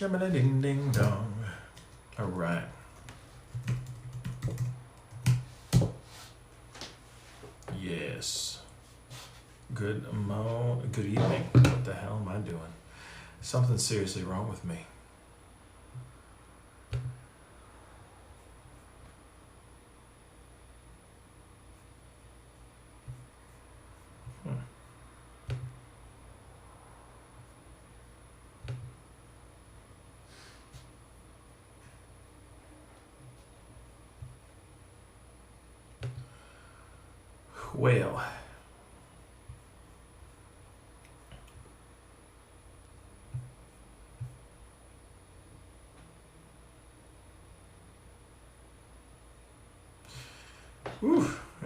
Shimmin' ding ding dong. All right. Yes. Good evening. What the hell am I doing? Something's seriously wrong with me. Well,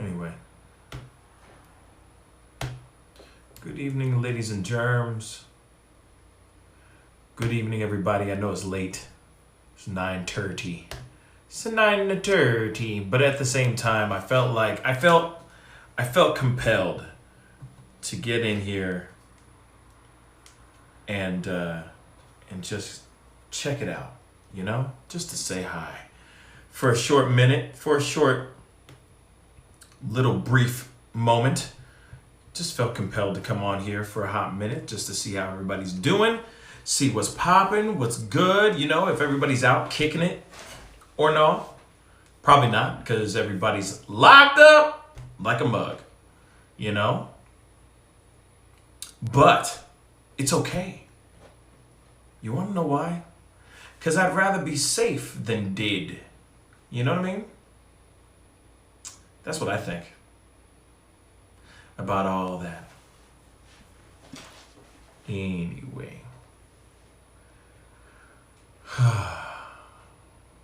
anyway. Good evening, ladies and germs. Good evening, everybody. I know it's late. It's 9:30. It's 9:30, but at the same time, I felt compelled to get in here and just check it out, just to say hi for a short minute, for a short little brief moment. Just felt compelled to come on here for a hot minute just to see how everybody's doing, see what's popping, what's good, if everybody's out kicking it or no. Probably not, because everybody's locked up like a mug, But it's okay. You want to know why? Because I'd rather be safe than dead. You know what I mean? That's what I think about all that. Anyway.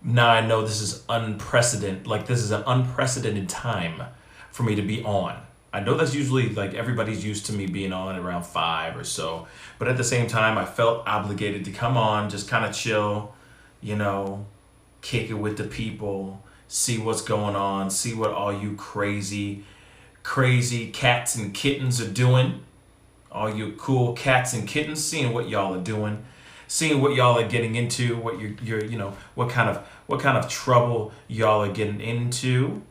Now I know this is unprecedented. This is an unprecedented time for me to be on. I know that's usually everybody's used to me being on around 5 or so. But at the same time, I felt obligated to come on, just kind of chill, kick it with the people, see what's going on, see what all you crazy cats and kittens are doing. All you cool cats and kittens, seeing what y'all are doing, seeing what y'all are getting into, what you're what kind of trouble y'all are getting into.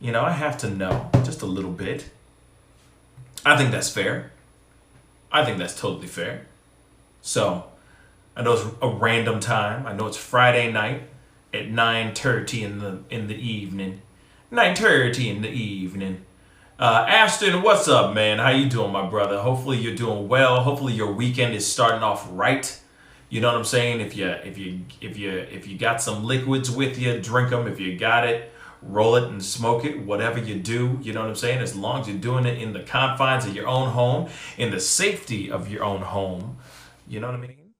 I have to know just a little bit. I think that's fair. I think that's totally fair. So, I know it's a random time. I know it's Friday night at 9:30 in the evening. 9:30 in the evening. Ashton, what's up, man? How you doing, my brother? Hopefully you're doing well. Hopefully your weekend is starting off right. You know what I'm saying? If you got some liquids with you, drink them. If you got it, roll it and smoke it. Whatever you do, you know what I'm saying? As long as you're doing it in the confines of your own home, in the safety of your own home. You know what I mean?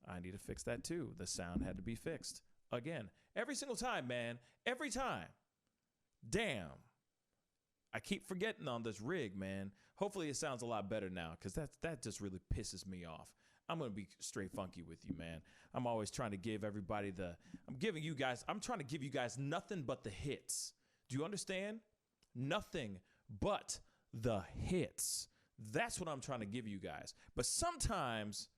I need to fix that too. The sound had to be fixed. Again, every single time, man. Every time. Damn. I keep forgetting on this rig, man. Hopefully it sounds a lot better now, because that just really pisses me off. I'm going to be straight funky with you, man. I'm always trying to give everybody I'm trying to give you guys nothing but the hits. Do you understand? Nothing but the hits. That's what I'm trying to give you guys. But sometimes,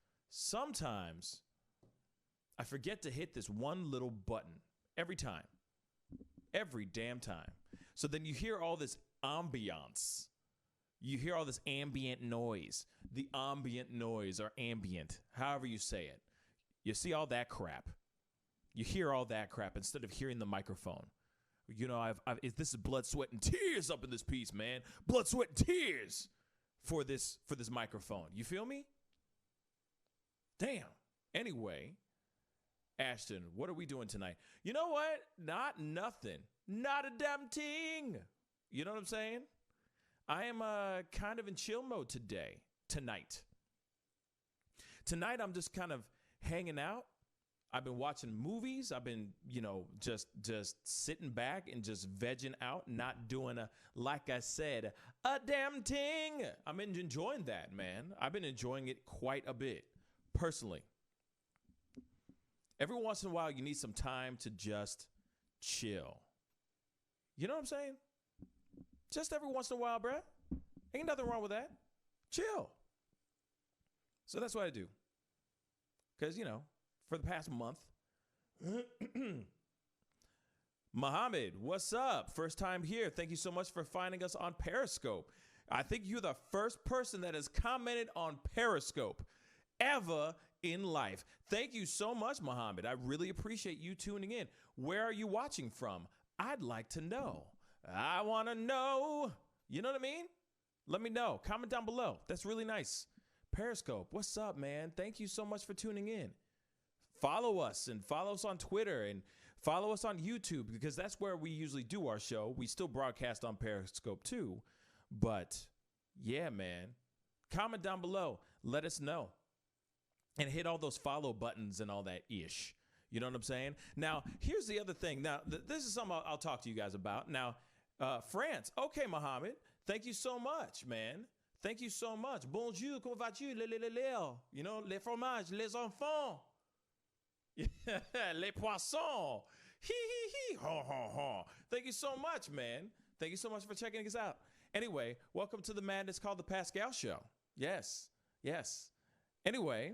I forget to hit this one little button every time. Every damn time. So then you hear all this ambiance. You hear all this ambient noise. The ambient noise, or ambient, however you say it. You see all that crap. You hear all that crap instead of hearing the microphone. This is blood, sweat, and tears up in this piece, man. Blood, sweat, and tears for this microphone. You feel me? Damn. Anyway, Ashton, what are we doing tonight? You know what? Not nothing. Not a damn thing. You know what I'm saying? I am kind of in chill mode tonight. Tonight, I'm just kind of hanging out. I've been watching movies. I've been, just sitting back and just vegging out, not doing like I said, a damn thing. I'm enjoying that, man. I've been enjoying it quite a bit, personally. Every once in a while, you need some time to just chill. You know what I'm saying? Just every once in a while, bruh. Ain't nothing wrong with that. Chill. So that's what I do. because, for the past month. Mohammed, what's up? First time here. Thank you so much for finding us on Periscope. I think you're the first person that has commented on Periscope ever in life. Thank you so much, Mohammed. I really appreciate you tuning in. Where are you watching from? I'd like to know. I want to know. You know what I mean? Let me know. Comment down below. That's really nice. Periscope, what's up, man? Thank you so much for tuning in. Follow us and follow us on Twitter and follow us on YouTube because that's where we usually do our show. We still broadcast on Periscope too. But yeah, man, comment down below. Let us know and hit all those follow buttons and all that ish. You know what I'm saying? Now, here's the other thing. Now, this is something I'll talk to you guys about. Now, France. Okay, Mohammed. Thank you so much, man. Thank you so much. Bonjour, comment vas-tu? You know, les fromages, les enfants. Les poissons. Hee hee hee. Ha ha ha. Thank you so much, man. Thank you so much for checking us out. Anyway, welcome to the madness called the Pascal Show. Yes. Anyway,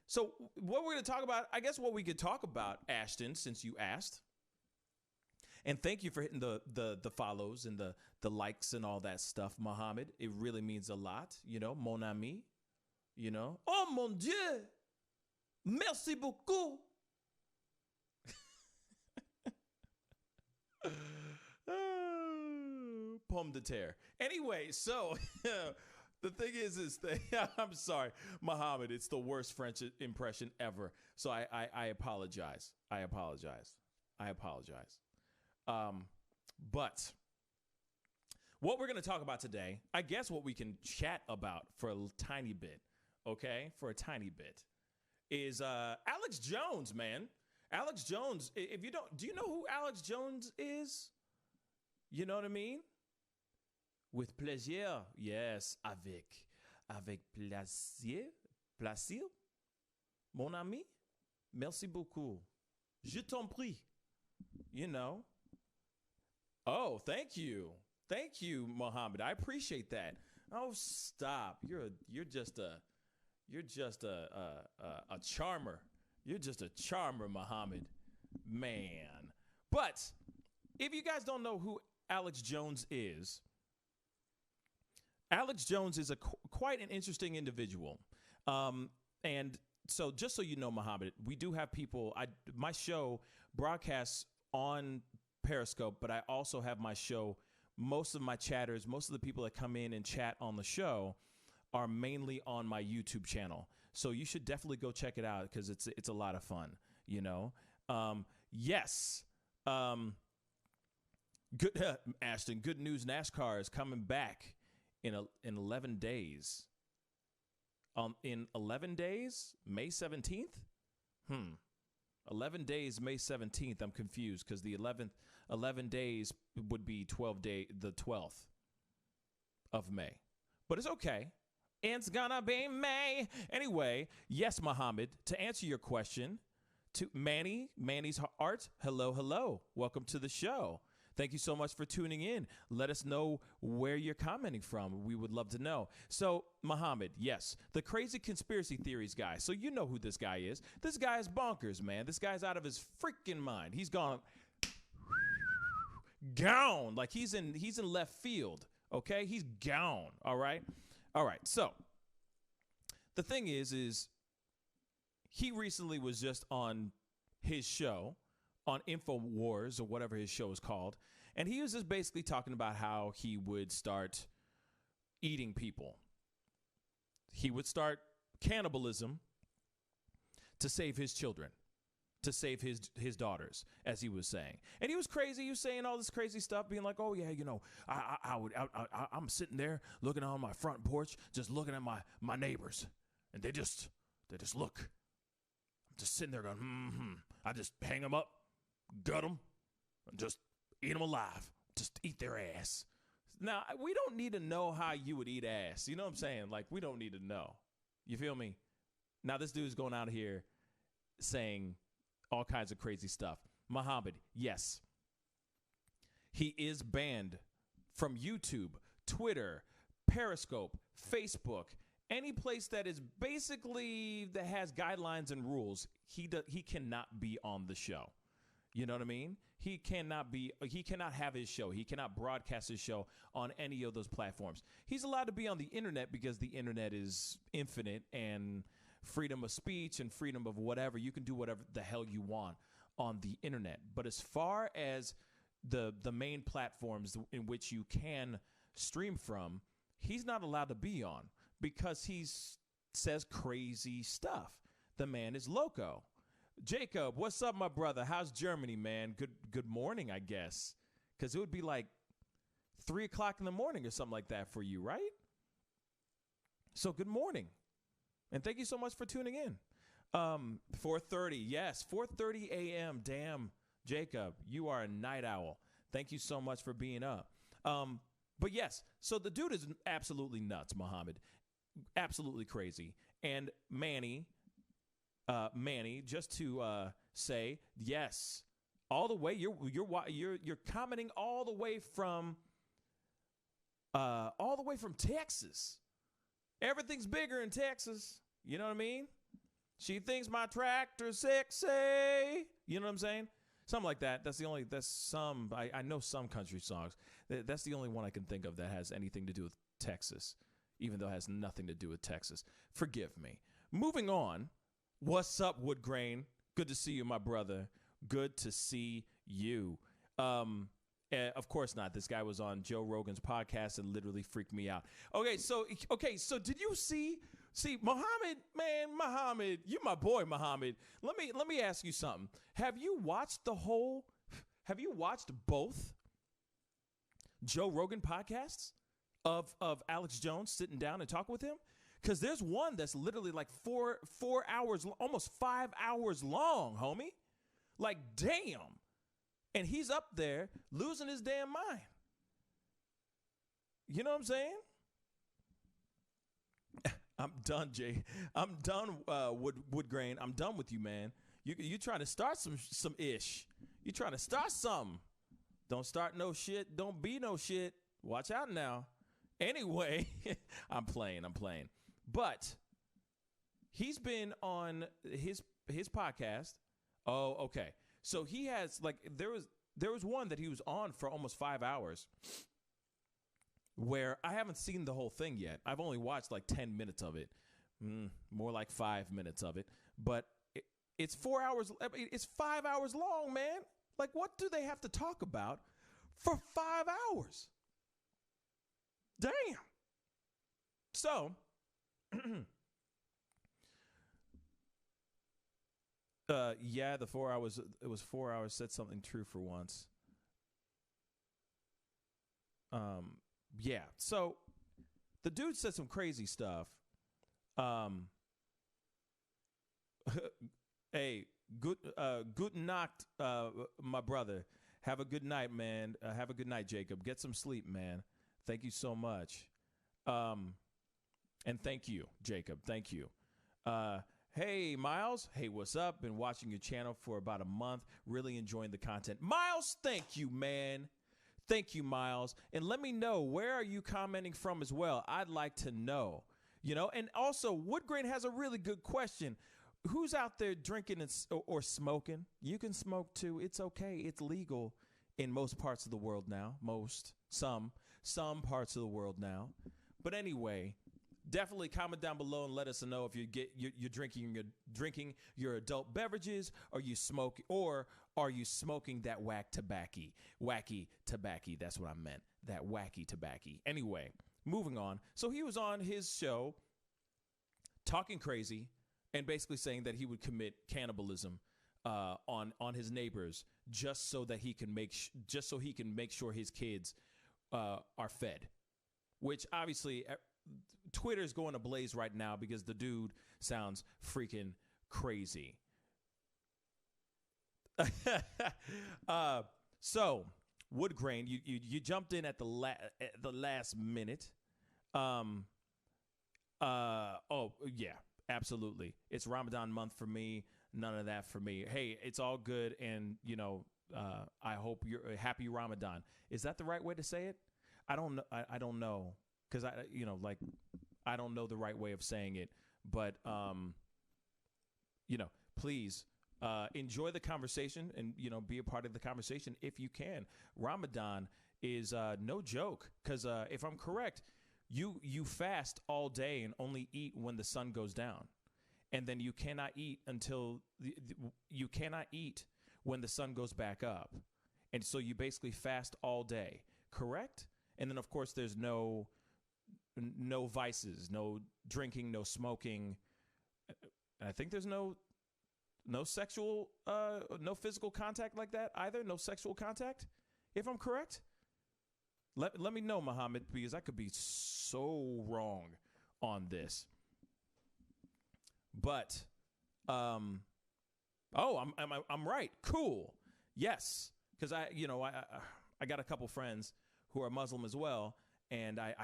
so what we're going to talk about, I guess what we could talk about, Ashton, since you asked. And thank you for hitting the follows and the likes and all that stuff, Mohammed. It really means a lot, mon ami, Oh mon Dieu. Merci beaucoup. Pomme de terre. Anyway, so the thing is I'm sorry, Mohammed, it's the worst French impression ever. So I apologize. But what we're going to talk about today, I guess what we can chat about for a tiny bit, okay? For a tiny bit. Is Alex Jones, man. Alex Jones, if you don't, do you know who Alex Jones is? You know what I mean? With plaisir. Yes, avec plaisir. Plaisir? Mon ami? Merci beaucoup. Je t'en prie. Oh, thank you. Thank you, Mohammed. I appreciate that. Oh, stop. You're just a charmer. You're just a charmer, Mohammed. Man. But if you guys don't know who Alex Jones is quite an interesting individual. And so just so you know, Mohammed, we do have people. My show broadcasts on Periscope, but I also have my show. Most of my chatters, most of the people that come in and chat on the show are mainly on my YouTube channel. So you should definitely go check it out because it's a lot of fun, Yes. Good, Ashton, good news. NASCAR is coming back in 11 days. In 11 days, May 17th? 11 days, May 17th. I'm confused because the 11 days would be the 12th of May. But it's okay. It's gonna be May. Anyway, yes, Mohammed, to answer your question, to Manny's Art, hello. Welcome to the show. Thank you so much for tuning in. Let us know where you're commenting from. We would love to know. So, Mohammed, yes, the crazy conspiracy theories guy. So you know who this guy is. This guy is bonkers, man. This guy's out of his freaking mind. He's gone like he's in left field, okay? He's gone, all right? All right, so the thing is he recently was just on his show, on InfoWars or whatever his show is called, and he was just basically talking about how he would start eating people. He would start cannibalism to save his children, to save his daughters, as he was saying. And he was crazy. He was saying all this crazy stuff, being like, oh, yeah, I'm sitting there looking on my front porch, just looking at my neighbors. And they just look. I'm just sitting there going, I just hang them up, gut them, and just eat them alive. Just eat their ass. Now, we don't need to know how you would eat ass. You know what I'm saying? Like, we don't need to know. You feel me? Now, this dude's going out here saying all kinds of crazy stuff. Mohammed, yes, he is banned from YouTube, Twitter, Periscope, Facebook, any place that is basically that has guidelines and rules, he cannot be on the show. You know what I mean? He cannot have his show. He cannot broadcast his show on any of those platforms. He's allowed to be on the internet because the internet is infinite and freedom of speech and freedom of whatever. You can do whatever the hell you want on the internet. But as far as the main platforms in which you can stream from, he's not allowed to be on because he says crazy stuff. The man is loco. Jacob, what's up, my brother? How's Germany, man? Good morning, I guess, because it would be like 3 o'clock in the morning or something like that for you, right? So good morning, and thank you so much for tuning in. 4:30, yes, 4:30 a.m. Damn, Jacob, you are a night owl. Thank you so much for being up. But yes, so the dude is absolutely nuts, Muhammad, absolutely crazy, and Manny, just to say yes, all the way you're commenting all the way from Texas. Everything's bigger in Texas. You know what I mean? She thinks my tractor's sexy. You know what I'm saying? Something like that. I know some country songs. That's the only one I can think of that has anything to do with Texas, even though it has nothing to do with Texas. Forgive me. Moving on. What's up, Woodgrain? Good to see you, my brother. Good to see you. Of course not. This guy was on Joe Rogan's podcast and literally freaked me out. Okay, so did you see Muhammad, man, Muhammad, you my boy, Muhammad. Let me ask you something. Have you watched both Joe Rogan podcasts of Alex Jones sitting down and talking with him? Because there's one that's literally like 4 hours, almost 5 hours long, homie. Like, damn. And he's up there losing his damn mind. You know what I'm saying? I'm done, Jay. I'm done, Woodgrain. I'm done with you, man. You trying to start some ish. You trying to start something. Don't start no shit. Don't be no shit. Watch out now. Anyway, I'm playing. But he's been on his podcast. Oh, okay. So he has there was one that he was on for almost 5 hours where I haven't seen the whole thing yet. I've only watched like 10 minutes of it, more like 5 minutes of it. But it's 4 hours. I mean, it's 5 hours long, man. Like, what do they have to talk about for 5 hours? Damn. So. Yeah, the 4 hours, it was 4 hours, said something true for once. Yeah, so the dude said some crazy stuff. Hey, good Nacht, my brother. Have a good night, man. Have a good night, Jacob. Get some sleep, man. Thank you so much. And thank you, Jacob. Thank you. Hey, Miles. Hey, what's up? Been watching your channel for about a month. Really enjoying the content. Miles, thank you, man. Thank you, Miles. And let me know, where are you commenting from as well? I'd like to know. You know, and also, Woodgrain has a really good question. Who's out there drinking or smoking? You can smoke too. It's okay. It's legal in most parts of the world now. Some parts of the world now. But anyway, definitely comment down below and let us know if you're drinking your adult beverages, or are you smoking that wacky tobacco. That's what I meant. That wacky tobacco. Anyway, moving on. So he was on his show talking crazy and basically saying that he would commit cannibalism on his neighbors just so he can make sure his kids are fed. Which obviously Twitter's going ablaze right now because the dude sounds freaking crazy. So Woodgrain, you jumped in at the last minute. Oh yeah, absolutely. It's Ramadan month for me. None of that for me. Hey, it's all good, and I hope you're happy Ramadan. Is that the right way to say it? I don't know. I don't know, because I don't know the right way of saying it, but please enjoy the conversation and be a part of the conversation if you can. Ramadan is no joke because if I'm correct, you fast all day and only eat when the sun goes down, and then you cannot eat until you cannot eat when the sun goes back up, and so you basically fast all day, correct? And then of course there's no vices, no drinking, no smoking. And I think there's no sexual, no physical contact like that either. No sexual contact, if I'm correct. Let me know, Muhammad, because I could be so wrong on this. But, I'm right. Cool. Yes, because I got a couple friends who are Muslim as well, and I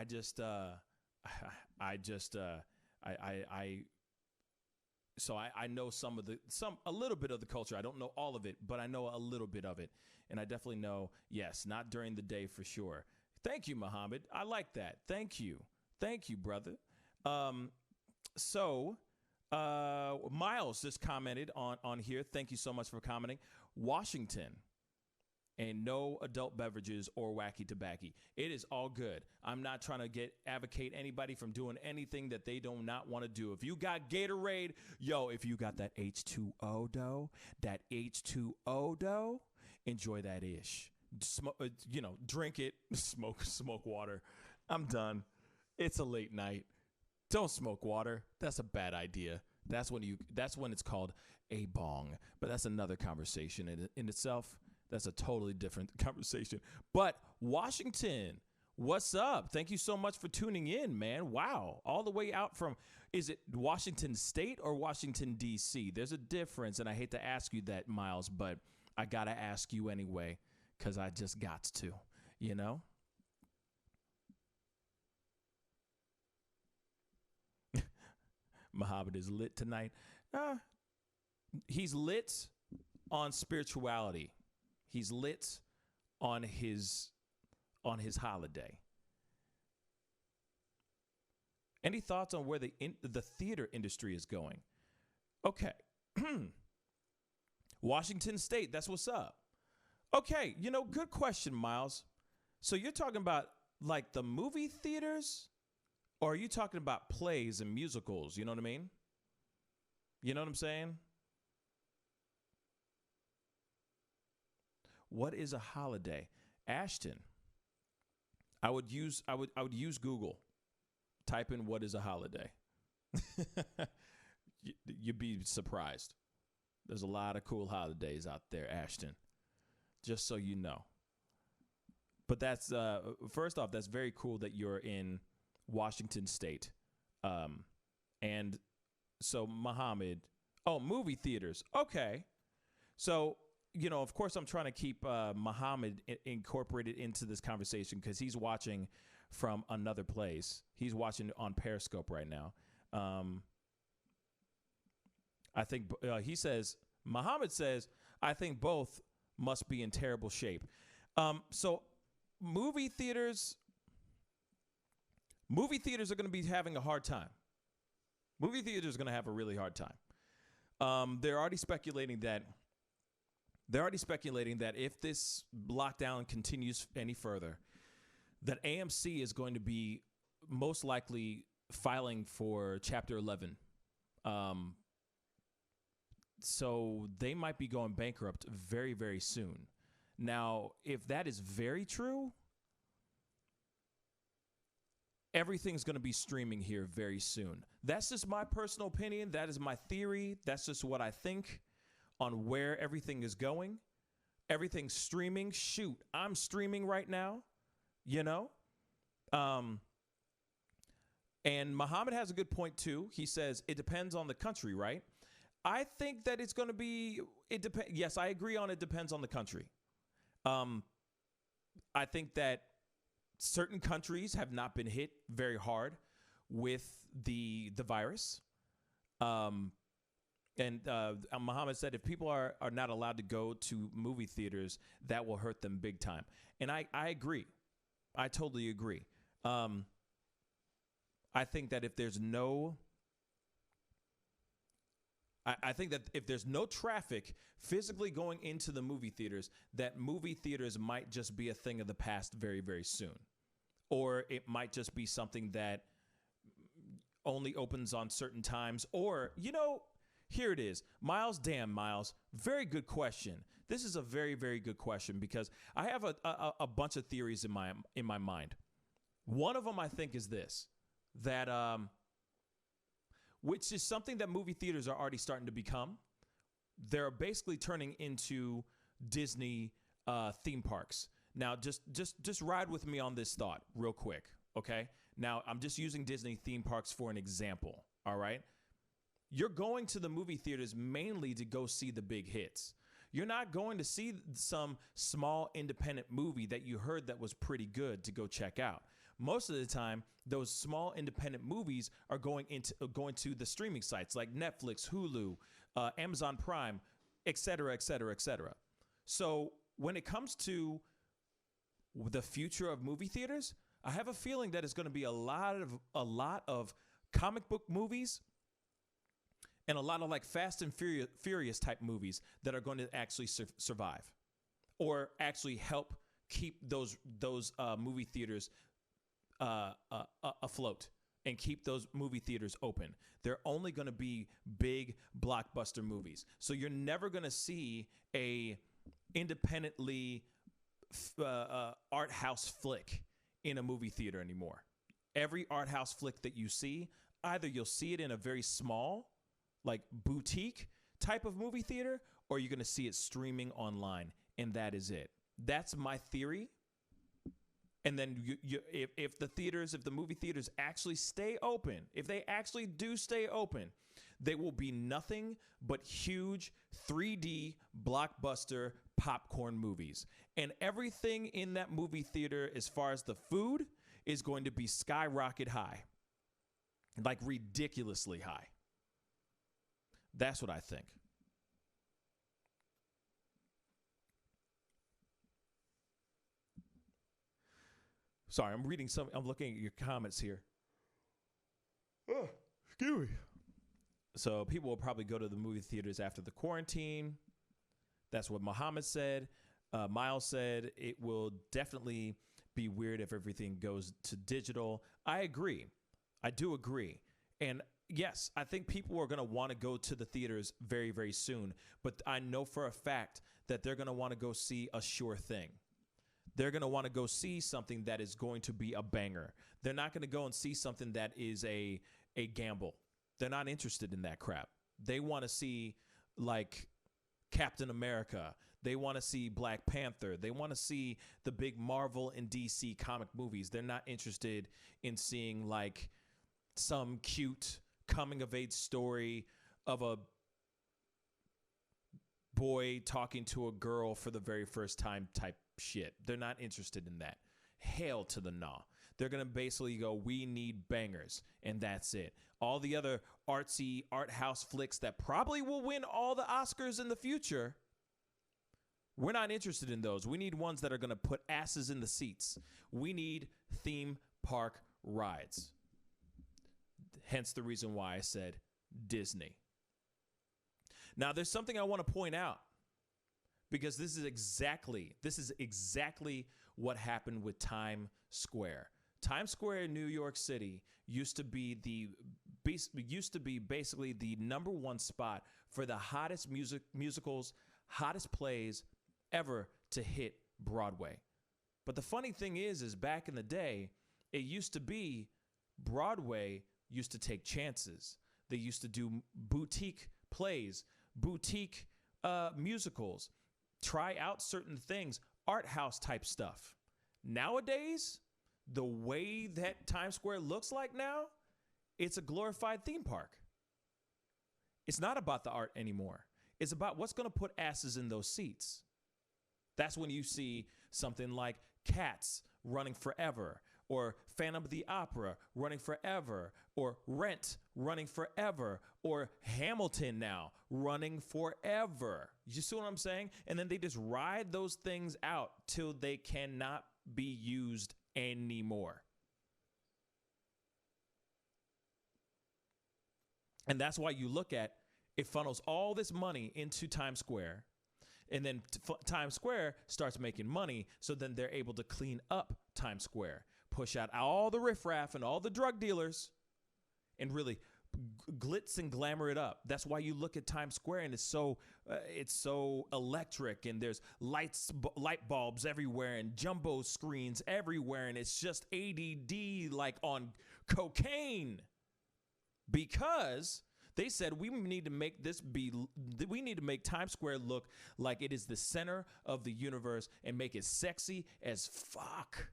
know a little bit of the culture. I don't know all of it, but I know a little bit of it. And I definitely know, yes, not during the day for sure. Thank you, Muhammad. I like that. Thank you. Thank you, brother. Miles just commented on here. Thank you so much for commenting. Washington. And no adult beverages or wacky tobacco. It is all good. I'm not trying to advocate anybody from doing anything that they do not want to do. If you got Gatorade, if you got that H2O dough, enjoy that ish. Drink it, smoke water. I'm done. It's a late night. Don't smoke water. That's a bad idea. That's when it's called a bong. But that's another conversation in itself. That's a totally different conversation. But Washington, what's up? Thank you so much for tuning in, man. Wow. All the way out from, is it Washington State or Washington, D.C.? There's a difference, and I hate to ask you that, Miles, but I got to ask you anyway because I just got to, Muhammad is lit tonight. He's lit on spirituality. He's lit on his holiday. Any thoughts on where the theater industry is going? Okay. Washington State, that's what's up. Okay, good question, Miles. So you're talking about like the movie theaters, or are you talking about plays and musicals? You know what I mean? You know what I'm saying? What is a holiday? Ashton. I would use Google. Type in what is a holiday. You'd be surprised. There's a lot of cool holidays out there, Ashton. Just so you know. But that's first off, that's very cool that you're in Washington State. And so Muhammad, movie theaters. Okay. So, of course I'm trying to keep Muhammad incorporated into this conversation because he's watching from another place. He's watching on Periscope right now. I think Muhammad says, I think both must be in terrible shape. So movie theaters are going to be having a hard time. Movie theaters are going to have a really hard time. They're already speculating that if this lockdown continues any further, that AMC is going to be most likely filing for Chapter 11. So they might be going bankrupt very, very soon. Now, if that is very true, everything's going to be streaming here very soon. That's just my personal opinion. That is my theory. That's just what I think on where everything is going. Everything's streaming. Shoot, I'm streaming right now, And Muhammad has a good point too. He says it depends on the country, right? I think that it's going to be, yes, I agree on it depends on the country. I think that certain countries have not been hit very hard with the virus. And Muhammad said if people are not allowed to go to movie theaters, that will hurt them big time. And I agree. I totally agree. I think that if there's no I think that if there's no traffic physically going into the movie theaters, that movie theaters might just be a thing of the past very, very soon. Or it might just be something that only opens on certain times. Or, here it is. Miles, very good question. This is a very, very good question because I have a bunch of theories in my mind. One of them I think is this, that which is something that movie theaters are already starting to become. They're basically turning into Disney theme parks. Now, just ride with me on this thought real quick, okay? Now, I'm just using Disney theme parks for an example, all right? You're going to the movie theaters mainly to go see the big hits. You're not going to see some small independent movie that you heard that was pretty good to go check out. Most of the time, those small independent movies are going to the streaming sites like Netflix, Hulu, Amazon Prime, et cetera, et cetera, et cetera. So when it comes to the future of movie theaters, I have a feeling that it's going to be a lot of comic book movies and a lot of like Fast and Furious type movies that are going to actually survive or actually help keep those movie theaters afloat and keep those movie theaters open. They're only going to be big blockbuster movies. So you're never going to see a independently art house flick in a movie theater anymore. Every art house flick that you see, either you'll see it in a very small, like boutique type of movie theater, or you're going to see it streaming online, and that is it. That's my theory. And then if the movie theaters actually stay open, if they actually do stay open, they will be nothing but huge 3D blockbuster popcorn movies. And everything in that movie theater, as far as the food, is going to be skyrocket high, like ridiculously high. That's what I think. Sorry, I'm looking at your comments here. Oh, excuse me. So people will probably go to the movie theaters after the quarantine. That's what Muhammad said. Miles said it will definitely be weird if everything goes to digital. I agree. I do agree. And yes, I think people are going to want to go to the theaters very, very soon. But I know for a fact that they're going to want to go see a sure thing. They're going to want to go see something that is going to be a banger. They're not going to go and see something that is a gamble. They're not interested in that crap. They want to see like Captain America. They want to see Black Panther. They want to see the big Marvel and DC comic movies. They're not interested in seeing like some cute coming of age story of a boy talking to a girl for the very first time type shit. They're not interested in that. Hell to the nah. They're going to basically go, we need bangers, and that's it. All the other artsy art house flicks that probably will win all the Oscars in the future, we're not interested in those. We need ones that are going to put asses in the seats. We need theme park rides. Hence the reason why I said Disney. Now, there's something I want to point out, because this is exactly what happened with Times Square. Times Square in New York City used to be basically the number one spot for the hottest musicals, hottest plays ever to hit Broadway. But the funny thing is back in the day, it used to be Broadway used to take chances. They used to do boutique plays, boutique musicals, try out certain things, art house type stuff. Nowadays, the way that Times Square looks like now, it's a glorified theme park. It's not about the art anymore. It's about what's going to put asses in those seats. That's when you see something like Cats running forever, or Phantom of the Opera running forever, or Rent running forever, or Hamilton now running forever. You see what I'm saying? And then they just ride those things out till they cannot be used anymore. And that's why you look at it funnels all this money into Times Square. And then Times Square starts making money. So then they're able to clean up Times Square, push out all the riffraff and all the drug dealers, and really glitz and glamour it up. That's why you look at Times Square and it's so electric, and there's light bulbs everywhere and jumbo screens everywhere, and it's just ADD like on cocaine, because they said we need to make Times Square look like it is the center of the universe and make it sexy as fuck.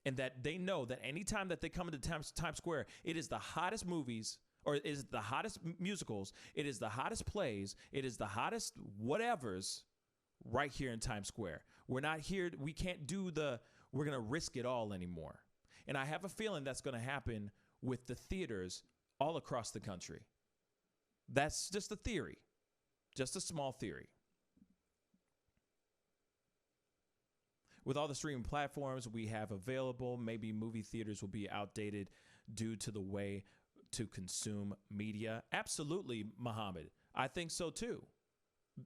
And that they know that anytime that they come into Times Square, it is the hottest movies, or it is the hottest musicals, it is the hottest plays, it is the hottest whatevers right here in Times Square. We're not here, we can't do we're going to risk it all anymore. And I have a feeling that's going to happen with the theaters all across the country. That's just a theory, just a small theory. With all the streaming platforms we have available, maybe movie theaters will be outdated due to the way to consume media. Absolutely, Muhammad. I think so too.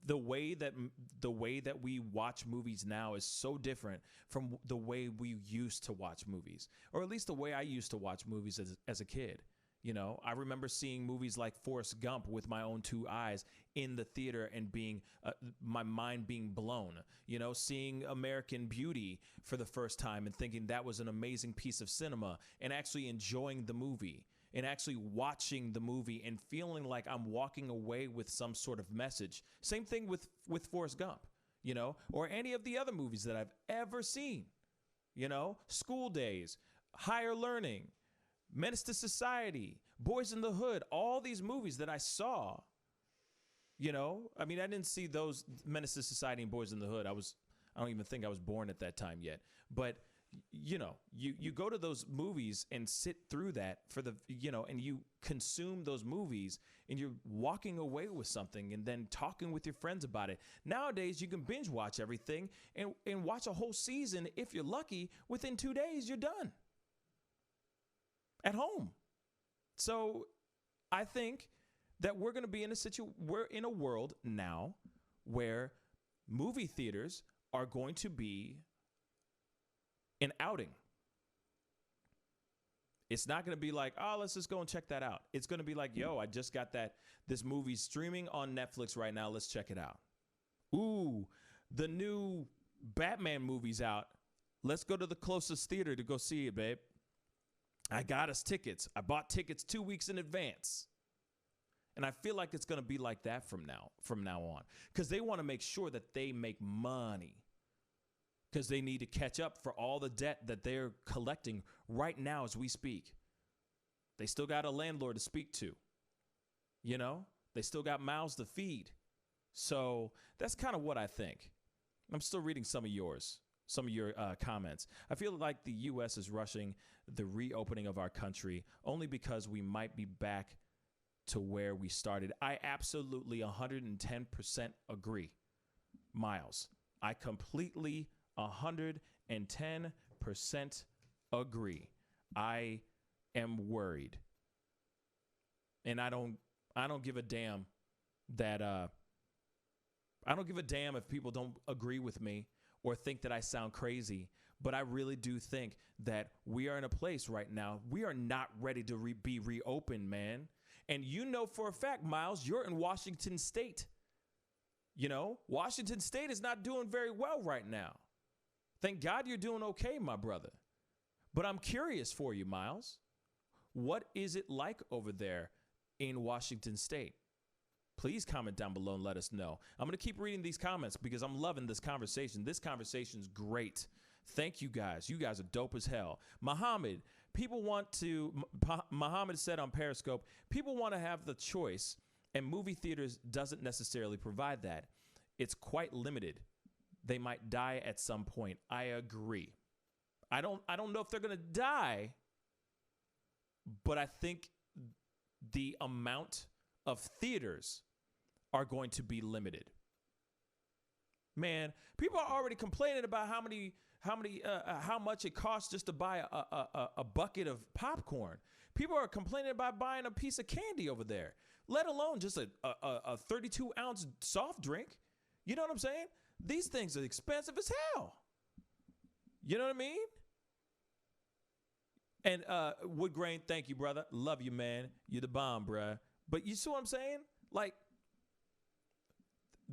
The way that we watch movies now is so different from the way we used to watch movies, or at least the way I used to watch movies as a kid. You know, I remember seeing movies like Forrest Gump with my own two eyes in the theater and being my mind being blown, you know, seeing American Beauty for the first time and thinking that was an amazing piece of cinema, and actually enjoying the movie and actually watching the movie and feeling like I'm walking away with some sort of message. Same thing with Forrest Gump, you know, or any of the other movies that I've ever seen, you know, School Days, Higher Learning, Menace to Society, Boys in the Hood, all these movies that I saw, you know, I mean, I didn't see those Menace to Society and Boys in the Hood. I don't even think I was born at that time yet. But, you know, you go to those movies and sit through that and you consume those movies, and you're walking away with something and then talking with your friends about it. Nowadays, you can binge watch everything and watch a whole season. If you're lucky, within 2 days, you're done. At home. So I think that we're going to be we're in a world now where movie theaters are going to be an outing. It's not going to be like, oh, let's just go and check that out. It's going to be like, yo, I just got this movie streaming on Netflix right now. Let's check it out. Ooh, the new Batman movie's out. Let's go to the closest theater to go see it, babe. I got us tickets. I bought tickets 2 weeks in advance. And I feel like it's going to be like that from now on, because they want to make sure that they make money, because they need to catch up for all the debt that they're collecting right now as we speak. They still got a landlord to speak to. You know, they still got mouths to feed. So that's kind of what I think. I'm still reading some of your comments. I feel like the U.S. is rushing the reopening of our country only because we might be back to where we started. I absolutely 110% agree, Miles. I completely 110% agree. I am worried. And I don't give a damn that I don't give a damn if people don't agree with me or think that I sound crazy, but I really do think that we are in a place right now. We are not ready to be reopened, man. And you know for a fact, Miles, you're in Washington State. You know, Washington State is not doing very well right now. Thank God you're doing okay, my brother. But I'm curious for you, Miles. What is it like over there in Washington State? Please comment down below and let us know. I'm going to keep reading these comments because I'm loving this conversation. This conversation's great. Thank you guys. You guys are dope as hell. Muhammad said on Periscope, people want to have the choice, and movie theaters doesn't necessarily provide that. It's quite limited. They might die at some point. I agree. I don't know if they're going to die, but I think the amount of theaters are going to be limited. Man, people are already complaining about how much it costs just to buy a bucket of popcorn. People are complaining about buying a piece of candy over there, let alone just a 32-ounce soft drink. You know what I'm saying? These things are expensive as hell. You know what I mean? And Wood Grain, thank you, brother. Love you, man. You're the bomb, bruh. But you see what I'm saying? Like,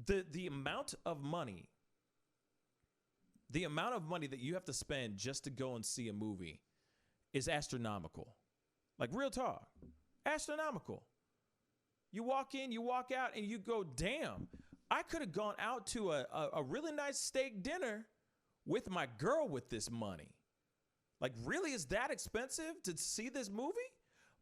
the amount of money that you have to spend just to go and see a movie is astronomical. Like, real talk. Astronomical. You walk in, you walk out, and you go, damn, I could have gone out to a really nice steak dinner with my girl with this money. Like, really, is that expensive to see this movie?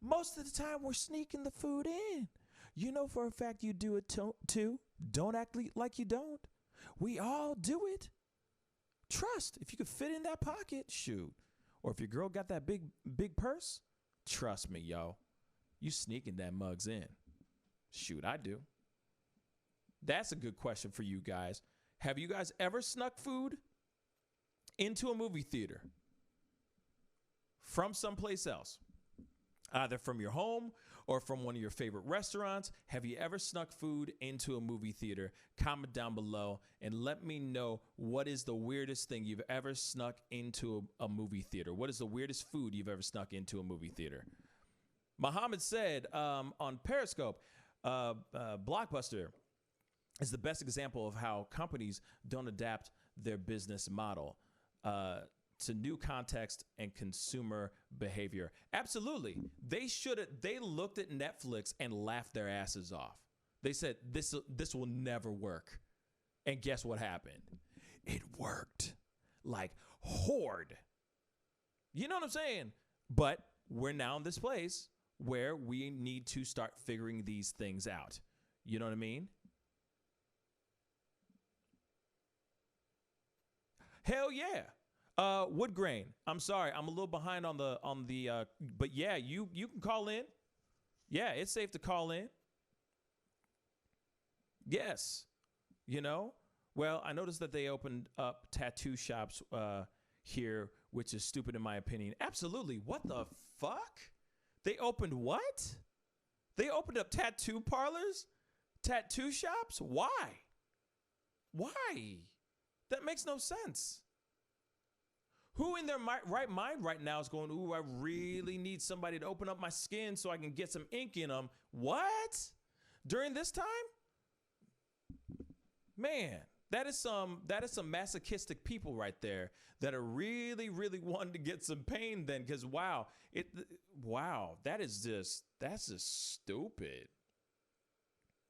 Most of the time, we're sneaking the food in. You know for a fact you do it too. Don't act like you don't. We all do it. Trust. If you could fit in that pocket, shoot. Or if your girl got that big purse, trust me, yo. You sneaking that mugs in. Shoot, I do. That's a good question for you guys. Have you guys ever snuck food into a movie theater from someplace else? Either from your home or from one of your favorite restaurants. Have you ever snuck food into a movie theater? Comment down below and let me know what is the weirdest thing you've ever snuck into a movie theater. What is the weirdest food you've ever snuck into a movie theater? Muhammad said on Periscope, Blockbuster is the best example of how companies don't adapt their business model to new context and consumer behavior. Absolutely. They looked at Netflix and laughed their asses off. They said, this will never work. And guess what happened? It worked like horde. You know what I'm saying? But we're now in this place where we need to start figuring these things out. You know what I mean? Hell yeah. Wood Grain. I'm sorry, I'm a little behind on the but yeah, you can call in. Yeah, it's safe to call in. Yes. You know? Well, I noticed that they opened up tattoo shops here, which is stupid in my opinion. Absolutely. What the fuck? They opened what? They opened up tattoo parlors? Tattoo shops? Why? Why? That makes no sense. Who in their right mind right now is going, ooh, I really need somebody to open up my skin so I can get some ink in them? What? During this time? Man, that is some masochistic people right there that are really, really wanting to get some pain then, because that's just stupid.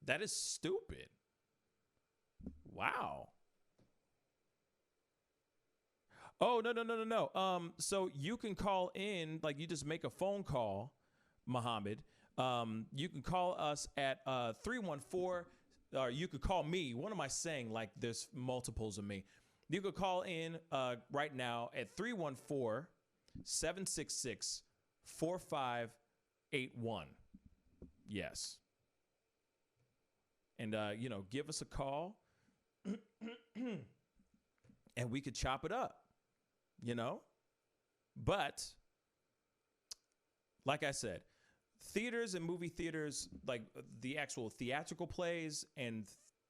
That is stupid. Wow. Oh, no. So you can call in, like you just make a phone call, Muhammad. You can call us at 314, or you could call me. What am I saying? Like there's multiples of me. You could call in right now at 314-766-4581. Yes. And, give us a call and we could chop it up. But like I said, theaters and movie theaters, like the actual theatrical plays and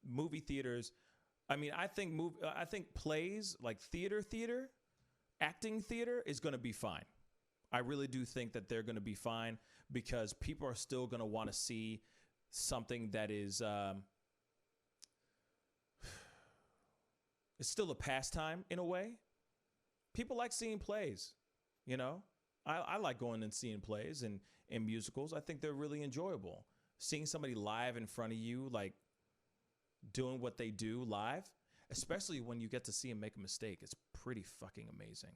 movie theaters. I mean, I think plays like theater, acting theater is going to be fine. I really do think that they're going to be fine because people are still going to want to see something that is, it's still a pastime in a way. People like seeing plays, I like going and seeing plays and musicals. I think they're really enjoyable. Seeing somebody live in front of you, like doing what they do live, especially when you get to see them make a mistake, it's pretty fucking amazing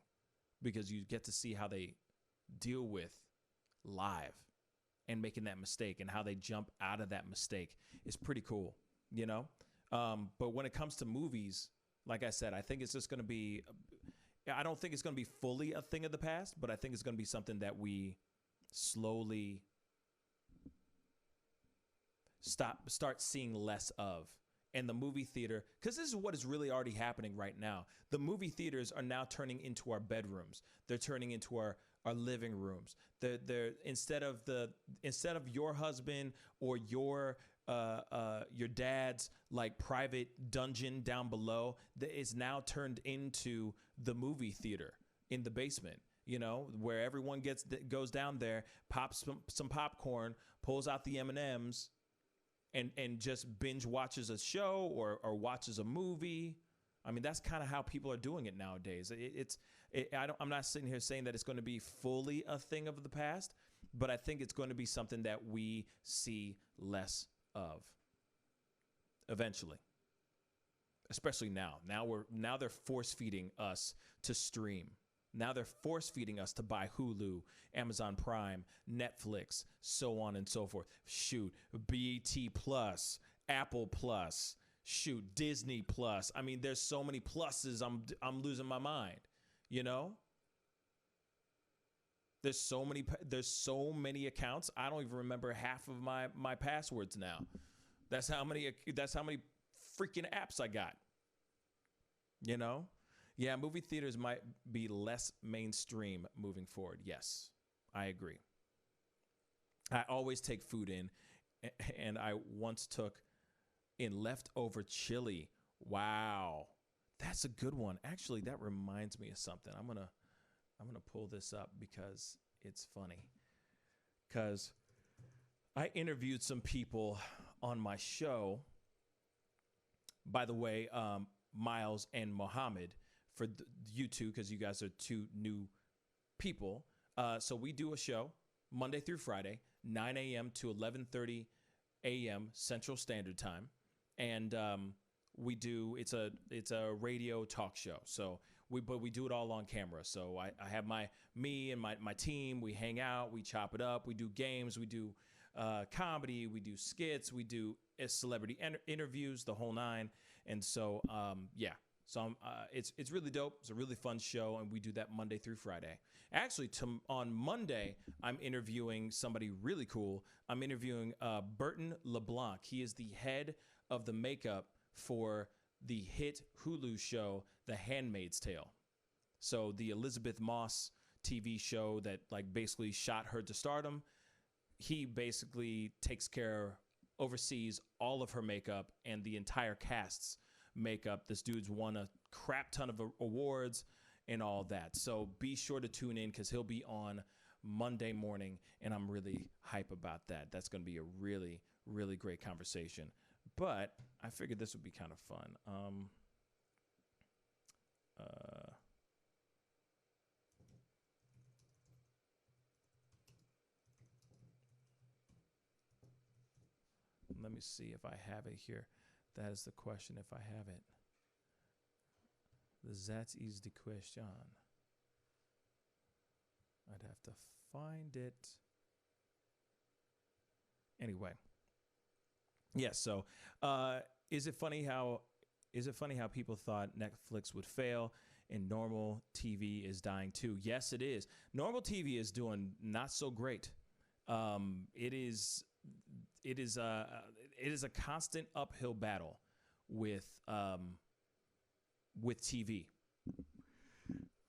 because you get to see how they deal with live and making that mistake and how they jump out of that mistake is pretty cool, But when it comes to movies, like I said, I think it's just going to be, I don't think it's going to be fully a thing of the past, but I think it's going to be something that we slowly start seeing less of and the movie theater, because this is what is really already happening right now. The movie theaters are now turning into our bedrooms. They're turning into our living rooms. They're instead of your husband or your dad's like private dungeon down below, it's now turned into the movie theater in the basement. You know, where everyone goes down there, pops some popcorn, pulls out the M&Ms, and just binge watches a show or watches a movie. I mean, that's kind of how people are doing it nowadays. I'm not sitting here saying that it's going to be fully a thing of the past, but I think it's going to be something that we see less of eventually. Especially now. Now they're force feeding us to stream. Now they're force feeding us to buy Hulu, Amazon Prime, Netflix, so on and so forth. Shoot, BET Plus, Apple Plus, shoot, Disney Plus. I mean, there's so many pluses. I'm losing my mind. You know, there's so many accounts. I don't even remember half of my passwords now. That's how many freaking apps I got. You know. Yeah, movie theaters might be less mainstream moving forward. Yes, I agree. I always take food in, and I once took in leftover chili. Wow, that's a good one. Actually, that reminds me of something. I'm gonna pull this up because it's funny. Because I interviewed some people on my show. By the way, Miles and Mohammed. For you two, because you guys are two new people. So we do a show Monday through Friday, 9 a.m. to 11:30 a.m. Central Standard Time. And it's a radio talk show. So we do it all on camera. So I have me and my team, we hang out, we chop it up, we do games, we do comedy, we do skits, we do celebrity interviews, the whole nine. And so, yeah. So it's really dope. It's a really fun show, and we do that Monday through Friday. Actually, on Monday, I'm interviewing somebody really cool. I'm interviewing Burton LeBlanc. He is the head of the makeup for the hit Hulu show, The Handmaid's Tale. So the Elizabeth Moss TV show that like basically shot her to stardom. He basically oversees all of her makeup and the entire cast's makeup. This dude's won a crap ton of awards and all that. So be sure to tune in because he'll be on Monday morning, and I'm really hype about that. That's going to be a really, really great conversation. But I figured this would be kind of fun. Let me see if I have it here. That is the question, if I have it. That is the question. I'd have to find it. Anyway. Yeah, so is it funny how people thought Netflix would fail and normal TV is dying too? Yes, it is. Normal TV is doing not so great. It is a constant uphill battle with TV,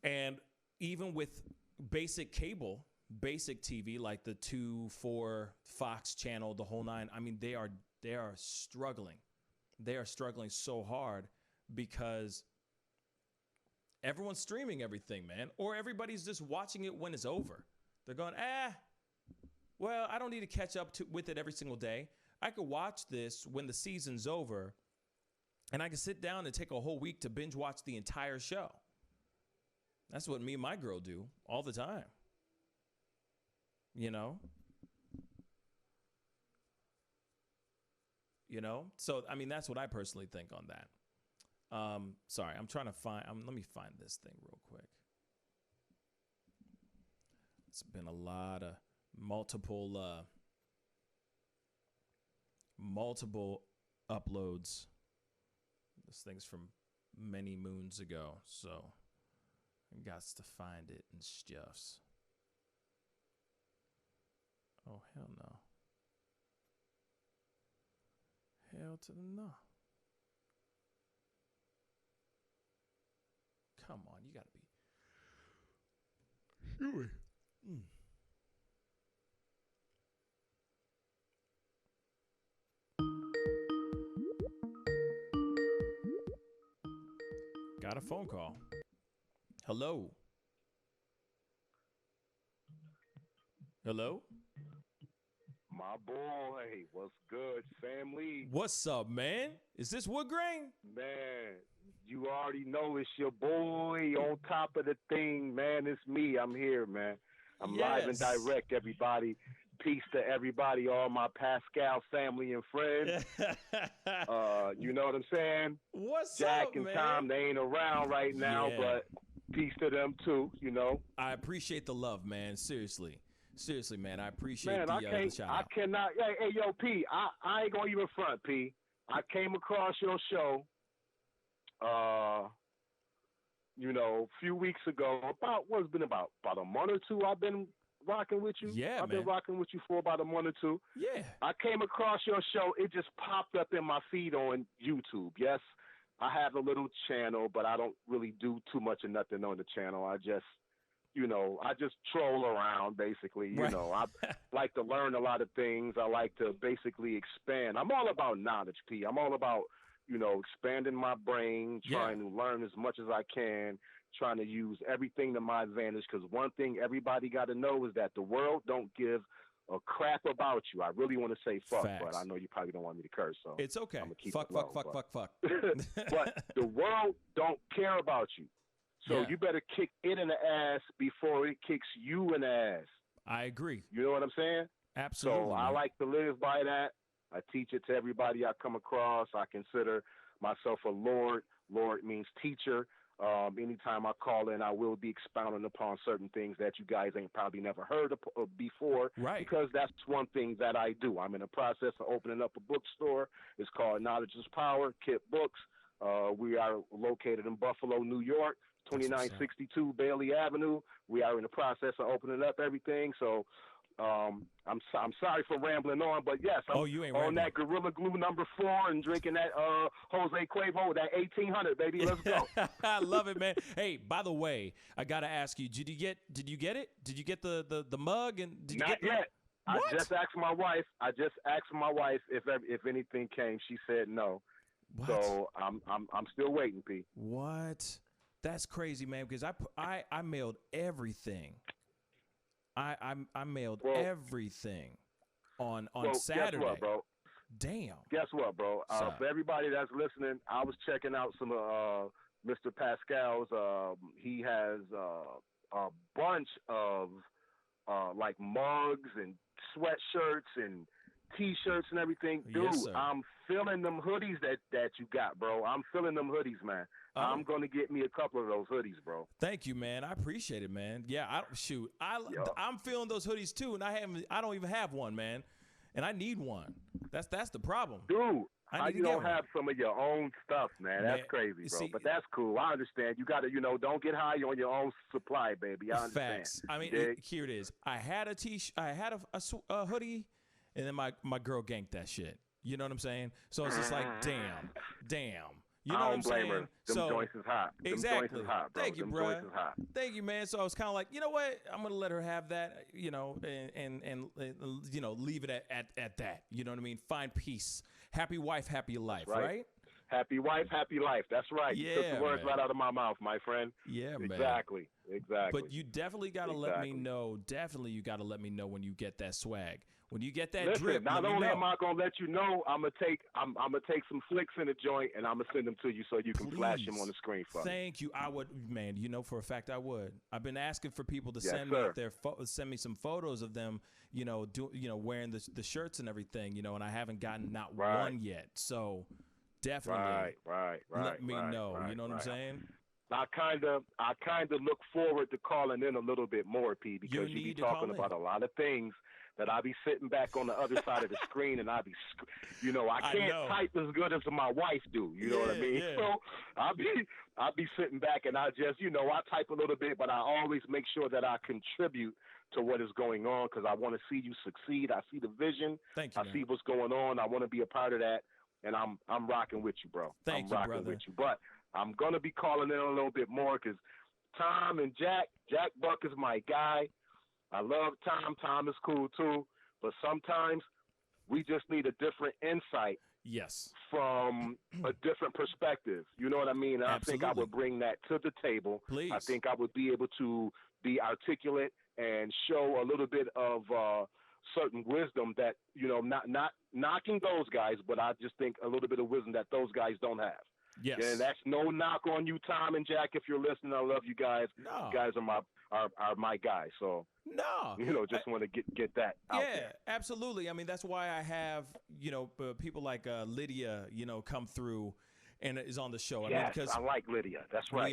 and even with basic TV like the 2-4 Fox channel, the whole nine. I mean, they are struggling. They are struggling so hard because everyone's streaming everything, man, or everybody's just watching it when it's over. They're going, well, I don't need to catch up with it every single day. I could watch this when the season's over, and I can sit down and take a whole week to binge watch the entire show. That's what me and my girl do all the time. You know? So, I mean, that's what I personally think on that. Sorry, I'm trying to let me find this thing real quick. It's been a lot of multiple uploads. This thing's from many moons ago, so I got to find it and stuffs. Oh, hell no. Hell to the no. Come on, you gotta be. Mm. Got a phone call. Hello. Hello. My boy, what's good, family? What's up, man? Is this Wood Grain? Man, you already know it's your boy on top of the thing, man. It's me. I'm here, man. I'm live and direct, everybody. Peace to everybody, all my Pascal family and friends. You know what I'm saying? What's Jack up, and man? Tom, they ain't around right now, but peace to them too, you know. I appreciate the love, man. Seriously, man. I appreciate Man, the shout out. I cannot. Hey, yo, P. I ain't gonna even front, P. I came across your show, you know, a few weeks ago. What's been about a month or two? I've been rocking with you. Yeah, I've been rocking with you for about a month or two. Yeah. I came across your show. It just popped up in my feed on YouTube. Yes, I have a little channel, but I don't really do too much of nothing on the channel. I just troll around, basically. You know, I like to learn a lot of things. I like to basically expand. I'm all about knowledge, P. I'm all about, you know, expanding my brain, trying to learn as much as I can, trying to use everything to my advantage. Because one thing everybody got to know is that the world don't give a crap about you. I really want to say fuck, but I know you probably don't want me to curse, so it's okay. I'm gonna keep fuck. But the world don't care about you. So you better kick it in the ass before it kicks you in the ass. I agree. You know what I'm saying? Absolutely. So I like to live by that. I teach it to everybody I come across. I consider myself a Lord. Lord means teacher. Anytime I call in, I will be expounding upon certain things that you guys ain't probably never heard of before. Right. Because that's one thing that I do. I'm in the process of opening up a bookstore. It's called Knowledge is Power, Kit Books. We are located in Buffalo, New York, 2962 Bailey Avenue. We are in the process of opening up everything. So I'm sorry for rambling on, but yes, I'm you ain't on rambling. that Gorilla Glue #4 and drinking that Jose Cuervo, that 1800, baby. Let's go. I love it, man. Hey, by the way, I gotta ask you, did you get it? Did you get the mug and did you Not get yet. What? I just asked my wife if anything came. She said no. What? So I'm still waiting, P. What? That's crazy, man, because I mailed everything. I mailed everything on Saturday. Guess what, bro? Damn. Guess what, bro? For everybody that's listening, I was checking out some Mr. Pascal's. He has a bunch of like mugs and sweatshirts and T-shirts and everything. Dude, Yes, sir. I'm feeling them hoodies that you got, bro. I'm feeling them hoodies, man. I'm going to get me a couple of those hoodies, bro. Thank you, man. I appreciate it, man. Yeah, I'm feeling those hoodies too, and I don't even have one, man. And I need one. That's the problem. Dude, how you don't have some of your own stuff, man? That's crazy, bro. But that's cool. I understand. You got to, don't get high on your own supply, baby. I understand. Facts. I mean, here it is. I had a I had a hoodie, and then my girl ganked that shit. You know what I'm saying? So it's just like, damn. You know what I'm saying? Her. Them joints is hot. Exactly. Them joints is hot, bro. Thank you, Them bro. joints is hot. Thank you, man. So I was kind of like, you know what? I'm gonna let her have that, and leave it at that. You know what I mean? Find peace. Happy wife, happy life, right? Happy wife, happy life. That's right. Yeah, you took the words right out of my mouth, my friend. Yeah, man. Exactly. But you definitely got to let me know. Definitely, you got to let me know when you get that swag. When you get that drip, not let only me know. am I gonna let you know, I'm gonna take some flicks in the joint and I'm gonna send them to you so you can flash them on the screen for me. Thank you. I would, man. You know for a fact I would. I've been asking for people to send me some photos of them. Wearing the shirts and everything. And I haven't gotten not one yet. So definitely, right. Let me know. You know what I'm saying? I kind of look forward to calling in a little bit more, P, because you be talking about a lot of things that I be sitting back on the other side of the screen and I be, I can't type as good as my wife do. You know what I mean? Yeah. So I'll be sitting back and I just, I type a little bit, but I always make sure that I contribute to what is going on because I want to see you succeed. I see the vision. Thank you, I see what's going on. I want to be a part of that, and I'm rocking with you, bro. Thank you, I'm rocking brother. with you, but I'm gonna be calling in a little bit more because Tom and Jack Buck is my guy. I love Tom. Tom is cool too. But sometimes we just need a different insight. Yes. From a different perspective. You know what I mean? And Absolutely. I think I would bring that to the table. Please. I think I would be able to be articulate and show a little bit of certain wisdom that, not knocking those guys, but I just think a little bit of wisdom that those guys don't have. Yes. And that's no knock on you, Tom and Jack. If you're listening, I love you guys. No. You guys are my guys. So just want to get that out there. Yeah, absolutely. I mean, that's why I have people like Lydia, come through and is on the show. Yes, I like Lydia. That's right.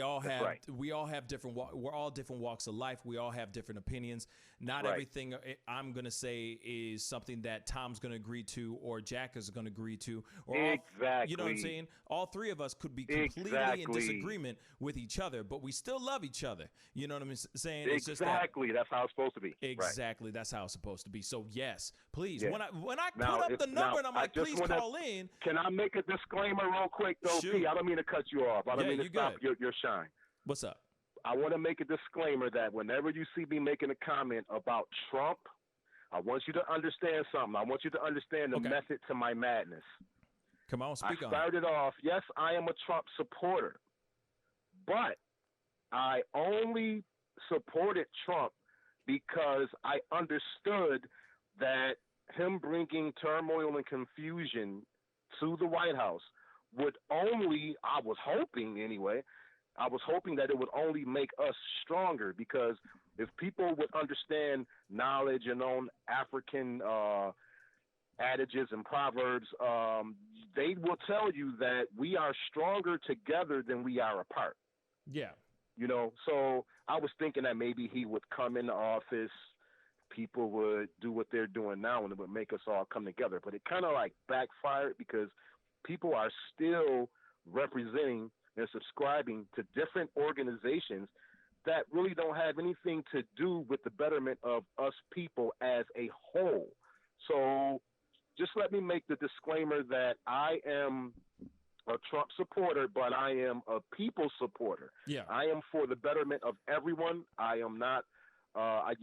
We all have different. We're all different walks of life. We all have different opinions. Not everything I'm gonna say is something that Tom's gonna agree to, or Jack is gonna agree to, or exactly. You know what I'm saying? All three of us could be completely in disagreement with each other, but we still love each other. You know what I'm saying? It's exactly. That's how it's supposed to be. Exactly. Right. That's how it's supposed to be. So yes, please. Yeah. When I put up the number and I'm like, please call in. Can I make a disclaimer real quick though? Sure. P, I don't mean to cut you off. I don't mean to stop your shine. What's up? I want to make a disclaimer that whenever you see me making a comment about Trump, I want you to understand something. I want you to understand the method to my madness. Come on, speak on. I started off, yes, I am a Trump supporter, but I only supported Trump because I understood that him bringing turmoil and confusion to the White House would only, I was hoping that it would only make us stronger, because if people would understand knowledge and own African adages and proverbs, they will tell you that we are stronger together than we are apart. Yeah. So I was thinking that maybe he would come into office, people would do what they're doing now, and it would make us all come together. But it kind of like backfired, because people are still representing and subscribing to different organizations that really don't have anything to do with the betterment of us people as a whole. So just let me make the disclaimer that I am a Trump supporter, but I am a people supporter. Yeah. I am for the betterment of everyone. I am not I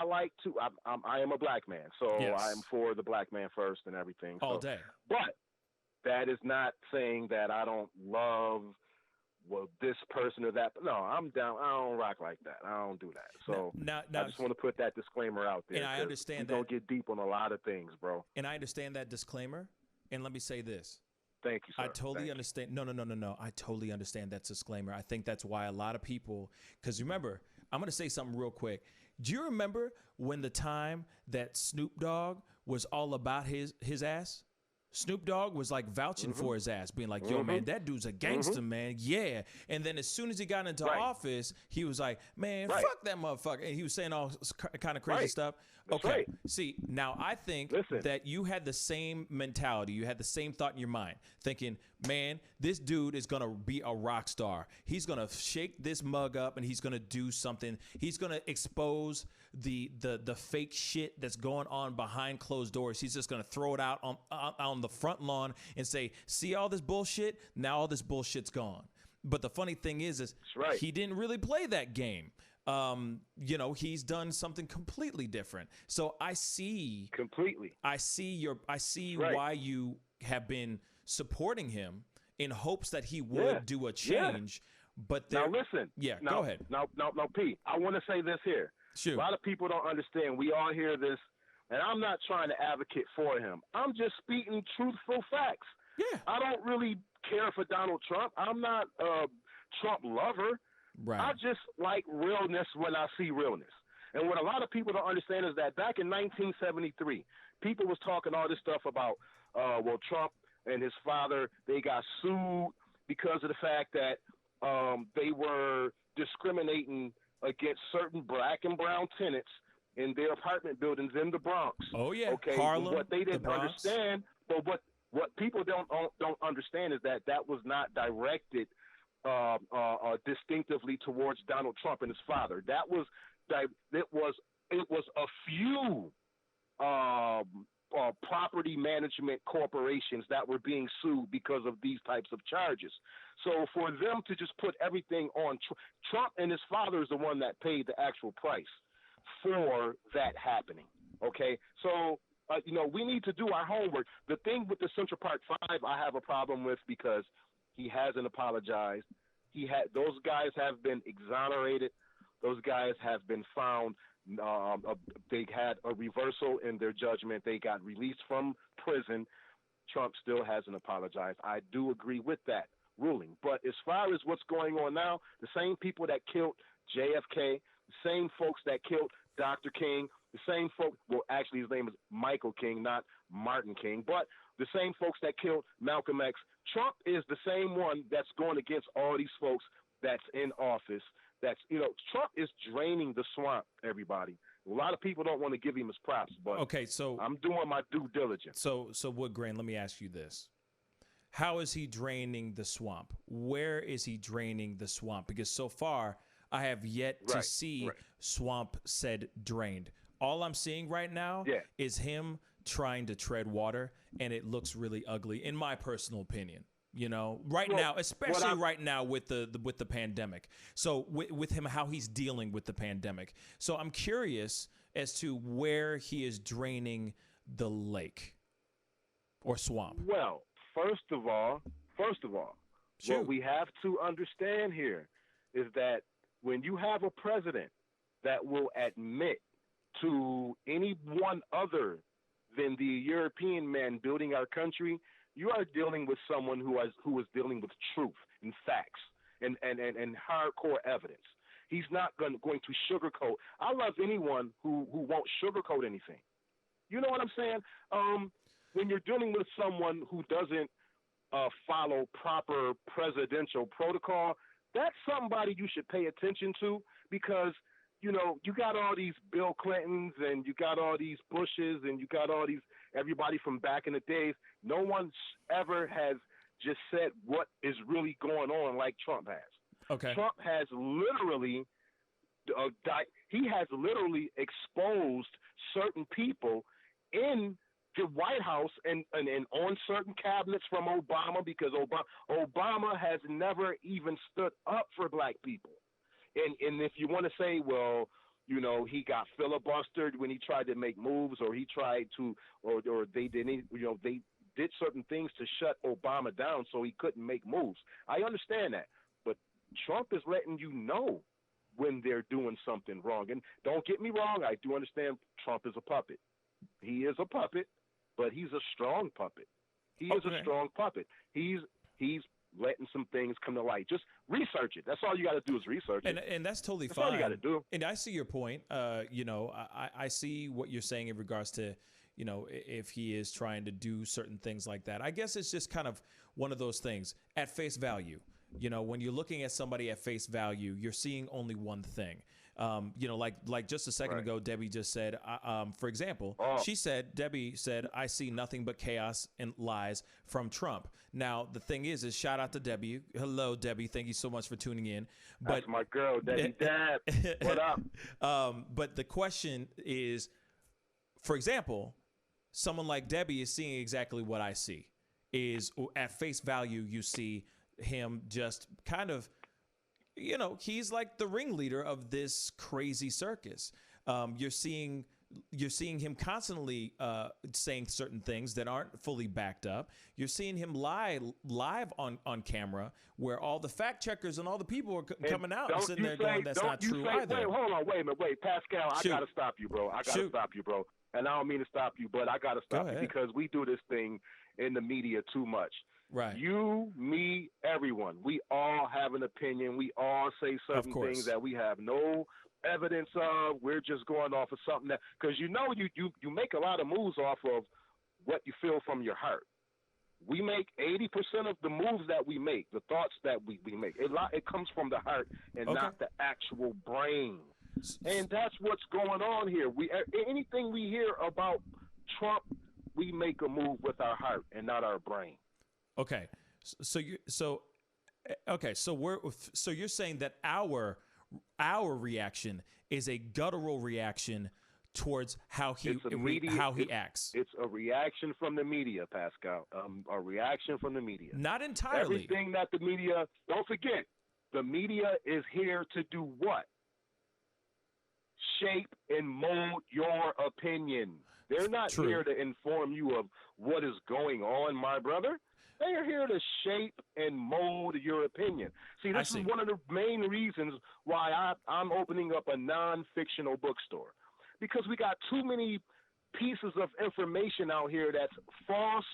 like to. I am a black man, so yes. I am for the black man first and everything. All day. But that is not saying that I don't love this person or that. No, I'm down. I don't rock like that. I don't do that. So now, I just want to put that disclaimer out there. And I understand that. Don't get deep on a lot of things, bro. And I understand that disclaimer. And let me say this. Thank you, sir. I totally understand. No. I totally understand that disclaimer. I think that's why a lot of people, because remember, I'm going to say something real quick. Do you remember when the time that Snoop Dogg was all about his ass? Snoop Dogg was like vouching for his ass, being like, yo, man, that dude's a gangster, man. Yeah. And then as soon as he got into office, he was like, man, fuck that motherfucker. And he was saying all kind of crazy stuff. That's okay. Right. See, now I think that you had the same mentality. You had the same thought in your mind, thinking, man, this dude is going to be a rock star. He's going to shake this mug up and he's going to do something. He's going to expose the fake shit that's going on behind closed doors. He's just going to throw it out on the front lawn and say, see all this bullshit? Now all this bullshit's gone. But the funny thing is he didn't really play that game. He's done something completely different. So I see why you have been supporting him in hopes that he would do a change. But now listen. Yeah, now, go ahead. Now, Pete, I want to say this here. Sure. A lot of people don't understand. We all hear this, and I'm not trying to advocate for him. I'm just speaking truthful facts. Yeah. I don't really care for Donald Trump. I'm not a Trump lover. Right. I just like realness when I see realness. And what a lot of people don't understand is that back in 1973, people was talking all this stuff about, Trump and his father, they got sued because of the fact that they were discriminating against certain black and brown tenants in their apartment buildings in the Bronx. Oh, yeah. Okay. Harlem, what they didn't understand, but what people don't understand is that was not directed distinctively towards Donald Trump and his father. It was a few property management corporations that were being sued because of these types of charges. So for them to just put everything on Trump, and his father is the one that paid the actual price for that happening. Okay, so we need to do our homework. The thing with the Central Park Five, I have a problem with because he hasn't apologized. Those guys have been exonerated. Those guys have been found. They had a reversal in their judgment. They got released from prison. Trump still hasn't apologized. I do agree with that ruling. But as far as what's going on now, the same people that killed JFK, the same folks that killed Dr. King, the same folks, well, actually his name is Michael King, not Martin King, but the same folks that killed Malcolm X, Trump is the same one that's going against all these folks that's in office. Trump is draining the swamp, everybody. A lot of people don't want to give him his props, but okay, so I'm doing my due diligence. So Wood Grain, let me ask you this. How is he draining the swamp? Where is he draining the swamp? Because so far, I have yet to see swamp said drained. All I'm seeing right now is him trying to tread water, and it looks really ugly, in my personal opinion. Now, especially right now with the pandemic. So with him, how he's dealing with the pandemic. So I'm curious as to where he is draining the lake or swamp. Well, first of all, what we have to understand here is that when you have a president that will admit to anyone other than the European man building our country, you are dealing with someone who is dealing with truth and facts and hardcore evidence. He's not going to sugarcoat. I love anyone who won't sugarcoat anything. You know what I'm saying? When you're dealing with someone who doesn't follow proper presidential protocol, that's somebody you should pay attention to because, you got all these Bill Clintons and you got all these Bushes and you got all these everybody from back in the days. No one ever has just said what is really going on like Trump has. Okay. Trump has literally exposed certain people in the White House and on certain cabinets from Obama because Obama has never even stood up for black people. And if you want to say, well, he got filibustered when he tried to make moves, or he tried to, or they didn't, they did certain things to shut Obama down so he couldn't make moves. I understand that, but Trump is letting you know when they're doing something wrong. And don't get me wrong, I do understand Trump is a puppet. He is a puppet, but he's a strong puppet. He is a strong puppet. He's letting some things come to light. Just research it. That's all you got to do is research it. And that's totally fine. That's all you got to do. And I see your point. I see what you're saying in regards to, if he is trying to do certain things like that. I guess it's just kind of one of those things at face value. When you're looking at somebody at face value, you're seeing only one thing. Like just a second ago, Debbie just said, for example, Debbie said, I see nothing but chaos and lies from Trump. Now, the thing is shout out to Debbie. Hello, Debbie. Thank you so much for tuning in. That's my girl, Debbie Dab. What up? But the question is, for example, someone like Debbie is seeing exactly what I see. Is at face value, you see him just kind of, he's like the ringleader of this crazy circus. You're seeing him constantly saying certain things that aren't fully backed up. You're seeing him live on camera, where all the fact checkers and all the people are coming out and sitting there going, "That's not true either." Wait a minute, Pascal. I gotta stop you, bro. Stop you, bro. And I don't mean to stop you, but I gotta stop you because we do this thing in the media too much. Right. You, me, everyone. We all have an opinion. We all say certain things that we have no evidence of. We're just going off of something that, because you make a lot of moves off of what you feel from your heart. We make 80% of the moves that we make, the thoughts that we make. It comes from the heart and not the actual brain. And that's what's going on here. Anything we hear about Trump, we make a move with our heart and not our brain. Okay, so you're saying that our reaction is a guttural reaction towards how he acts. It's a reaction from the media, Pascal. A reaction from the media. Not entirely. Everything that the media, don't forget, the media is here to do what? Shape and mold your opinion. They're not here to inform you of what is going on, my brother. They are here to shape and mold your opinion. See, this is one of the main reasons why I'm opening up a non-fictional bookstore. Because we got too many pieces of information out here that's false.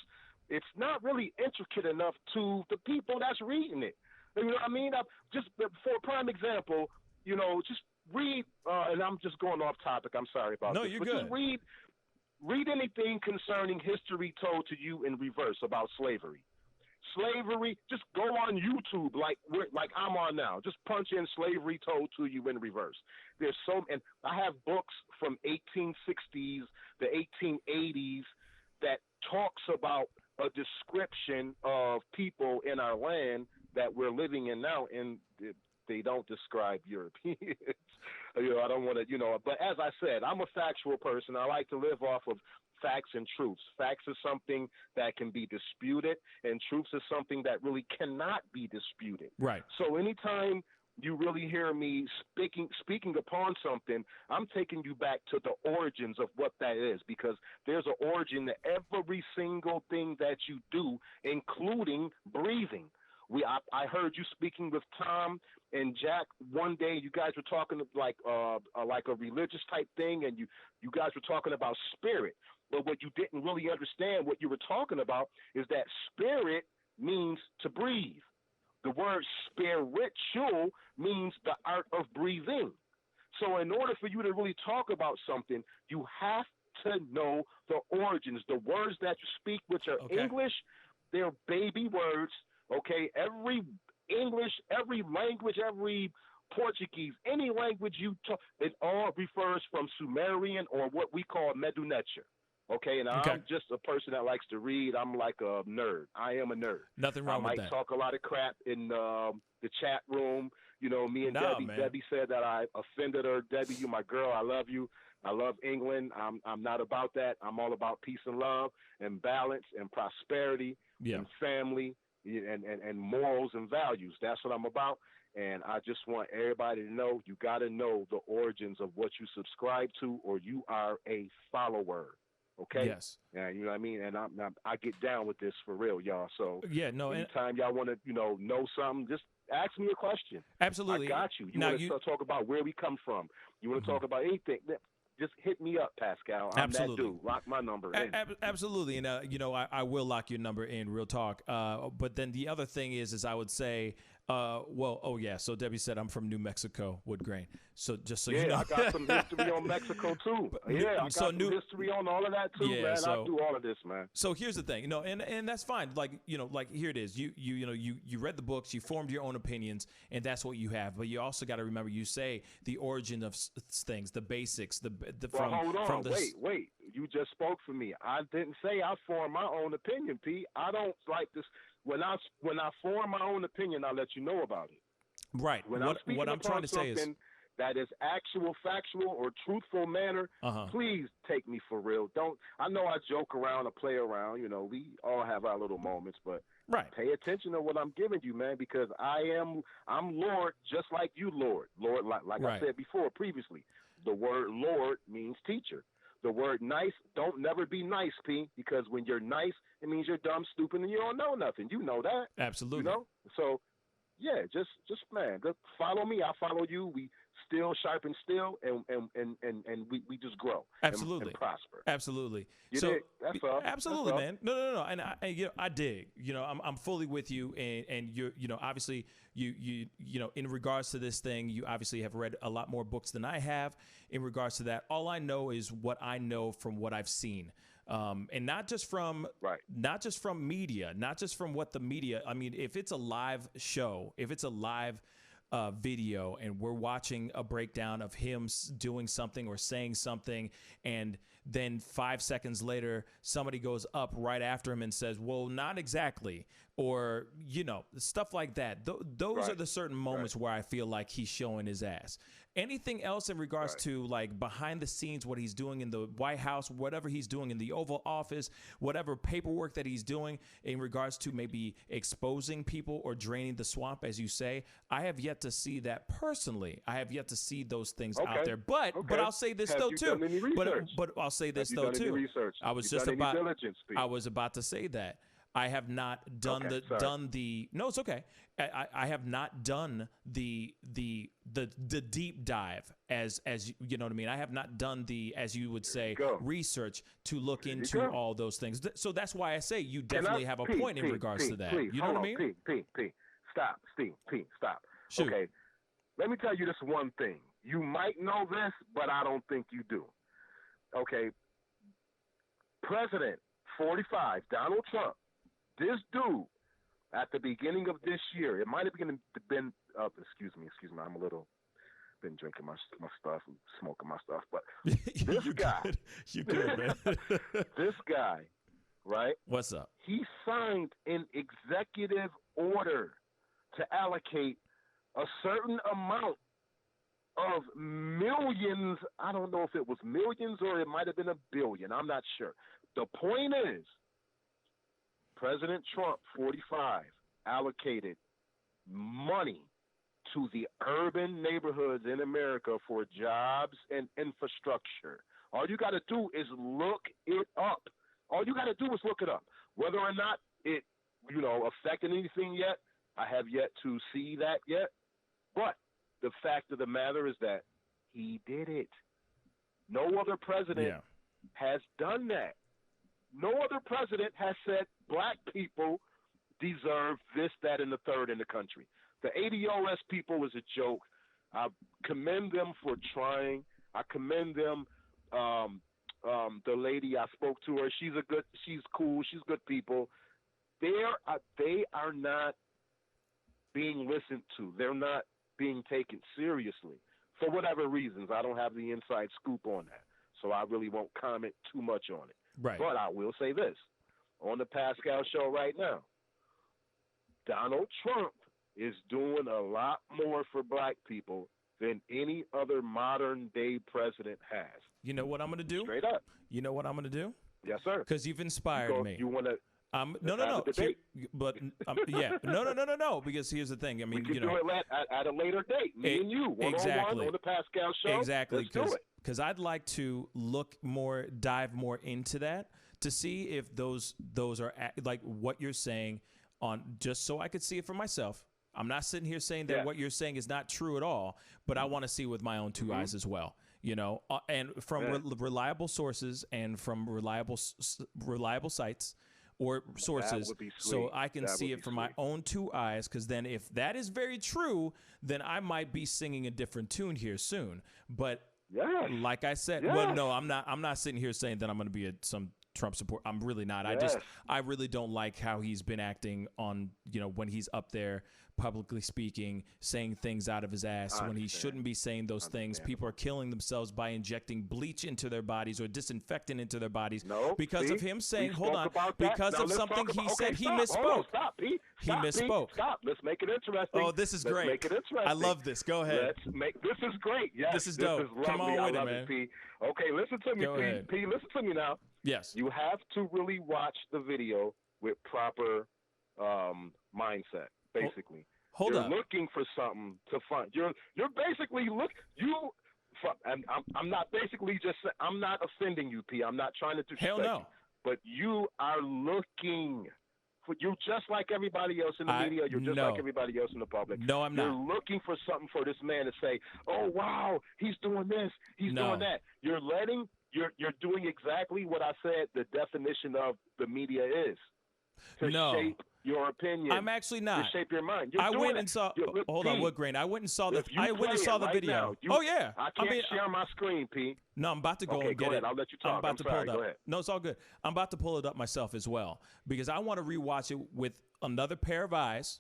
It's not really intricate enough to the people that's reading it. You know what I mean? Just for a prime example, just read, and I'm just going off topic. I'm sorry about this. No, you're good. Just read anything concerning history told to you in reverse about slavery. Slavery, just go on YouTube like I'm on now. Just punch in slavery told to you in reverse. There's and I have books from 1860s, the 1880s that talks about a description of people in our land that we're living in now, and they don't describe Europeans. I don't want to, but as I said, I'm a factual person. I like to live off of facts and truths. Facts is something that can be disputed, and truths is something that really cannot be disputed. Right. So anytime you really hear me speaking upon something, I'm taking you back to the origins of what that is, because there's an origin to every single thing that you do, including breathing. I heard you speaking with Tom and Jack one day. You guys were talking like a religious type thing, and you guys were talking about spirit. But what you didn't really understand, what you were talking about, is that spirit means to breathe. The word spiritual means the art of breathing. So in order for you to really talk about something, you have to know the origins. The words that you speak, which are English, they're baby words. Okay, every English, every language, every Portuguese, any language you talk, it all refers from Sumerian or what we call Medunetia. Okay, and I'm just a person that likes to read. I'm like a nerd. I am a nerd. Nothing wrong with that. I might talk a lot of crap in the chat room. Me and Debbie. Man. Debbie said that I offended her. Debbie, you my girl. I love you. I love England. I'm not about that. I'm all about peace and love and balance and prosperity and family. And morals and values. That's what I'm about. And I just want everybody to know, you got to know the origins of what you subscribe to, or you are a follower. Okay? Yes. Yeah, you know what I mean? And I get down with this for real, y'all. So anytime y'all want to, know something, just ask me a question. Absolutely. I got you. You want to talk about where we come from. You want to talk about anything. Just hit me up, Pascal. I'm that dude. Lock my number in. Absolutely. And, I will lock your number in, real talk. But then the other thing is I would say, so Debbie said I'm from New Mexico, Wood Grain. So just so you know. I got some history on Mexico, too. I got some history on all of that, too, man. I do all of this, man. So here's the thing, and that's fine. Like here it is. You read the books, you formed your own opinions, and that's what you have. But you also got to remember, you say the origin of things, the basics, hold on. Wait. You just spoke for me. I didn't say I formed my own opinion, P. I don't like this. When I form my own opinion, I'll let you know about it. Right. What I'm trying to say is that is actual, factual, or truthful manner. Please take me for real. I know I joke around or play around. We all have our little moments, but pay attention to what I'm giving you, man, because I'm Lord, just like you, Lord. Lord, like I said before, previously, the word Lord means teacher. The word nice, don't never be nice, P, because when you're nice, it means you're dumb, stupid, and you don't know nothing. You know that. Absolutely. So, yeah, just follow me. I follow you. We still sharpen steel, and we just grow. Absolutely. And prosper. Absolutely. That's all. Absolutely, That's all. man. No. And I dig. I'm fully with you, and you're, obviously you in regards to this thing, you obviously have read a lot more books than I have in regards to that. All I know is what I know from what I've seen. And not just from media, not just from what the media, I mean, if it's a live show, if it's a live video and we're watching a breakdown of him doing something or saying something, and then 5 seconds later somebody goes up right after him and says, well, not exactly, or stuff like that. Those are the certain moments where I feel like he's showing his ass. Anything else in regards to like behind the scenes, what he's doing in the White House, whatever he's doing in the Oval Office, whatever paperwork that he's doing in regards to maybe exposing people or draining the swamp, as you say, I have yet to see that personally. I have yet to see those things out there. But I'll say this though too. But I'll say this though too. I was about to say that. I have not done no, it's okay. I have not done the deep dive as you know what I mean. I have not done the, as you would say, research to look into all those things. So that's why I say you definitely have a point in regards to that. You know what I mean? Stop, Steve. Stop. Shoot. Okay, let me tell you this one thing. You might know this, but I don't think you do. Okay, President 45, Donald Trump. This dude, at the beginning of this year, it might have been excuse me, I'm a little, been drinking my stuff and smoking my stuff, but this guy, you good, man. This guy, right? What's up? He signed an executive order to allocate a certain amount of millions. I don't know if it was millions or it might have been $1 billion. I'm not sure. The point is, President Trump, 45, allocated money to the urban neighborhoods in America for jobs and infrastructure. All you got to do is look it up. Whether or not it, affected anything yet, I have yet to see that yet. But the fact of the matter is that he did it. No other president has done that. No other president has said black people deserve this, that, and the third in the country. The ADOS people is a joke. I commend them for trying. I commend them. The lady, I spoke to her. She's cool. She's good people. They are not being listened to. They're not being taken seriously for whatever reasons. I don't have the inside scoop on that, so I really won't comment too much on it. Right. But I will say this. On the Pascal show right now, Donald Trump is doing a lot more for black people than any other modern-day president has. You know what I'm going to do? Straight up. You know what I'm going to do? Yes, sir. Because you've inspired me. You want to... No. No. Because here's the thing. I mean, we can do it at a later date. Me and you, one-on-one on the Pascal show. Exactly. Let's do it. Because I'd like to dive more into that to see if those are like what you're saying on, just so I could see it for myself. I'm not sitting here saying that what you're saying is not true at all, but I want to see with my own two eyes as well. And from reliable sources and from reliable sites or sources, so I can see it from my own two eyes. Because then, if that is very true, then I might be singing a different tune here soon. But like I said, well, no, I'm not sitting here saying that I'm going to be some Trump support. I'm really not. I really don't like how he's been acting on, when he's up there publicly speaking, saying things out of his ass when he shouldn't be saying those things. People are killing themselves by injecting bleach into their bodies or disinfectant into their bodies because of him saying, because of something he said. He misspoke. He misspoke. Stop. Let's make it interesting. Oh, this is great. Make it interesting. I love this. Go ahead. This is great. Yes. This is dope. Come on with it, man. P. Okay, listen to me, P. Listen to me now. Yes. You have to really watch the video with proper mindset, basically. You're looking for something to find. You're basically I'm not basically just, I'm not offending you, P. I'm not trying to disrespect you. But you are looking for, you're just like everybody else in the media. You're just like everybody else in the public. No, I'm not. You're looking for something for this man to say, oh, wow, he's doing this, he's doing that. You're doing exactly what I said the definition of the media is. To shape your opinion. I'm actually not. To shape your mind. I went and saw. Hold on, Wood Grain. I went and saw the. I went and saw the video. Oh yeah. I can't share my screen, P. No, I'm about to go and get it. I'll let you talk. I'm about to pull it up. No, it's all good. I'm about to pull it up myself as well because I want to rewatch it with another pair of eyes,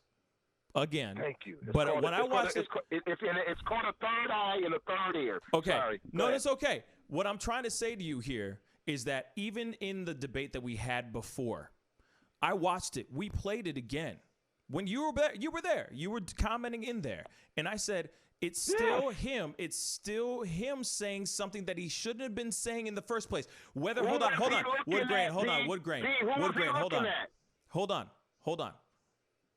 again. Thank you. But when I watched it, it's called a third eye and a third ear. Okay. Sorry. No, that's okay. What I'm trying to say to you here is that even in the debate that we had before, I watched it. We played it again. When you were there, you were commenting in there. And I said, it's still him. It's still him saying something that he shouldn't have been saying in the first place. Hold on.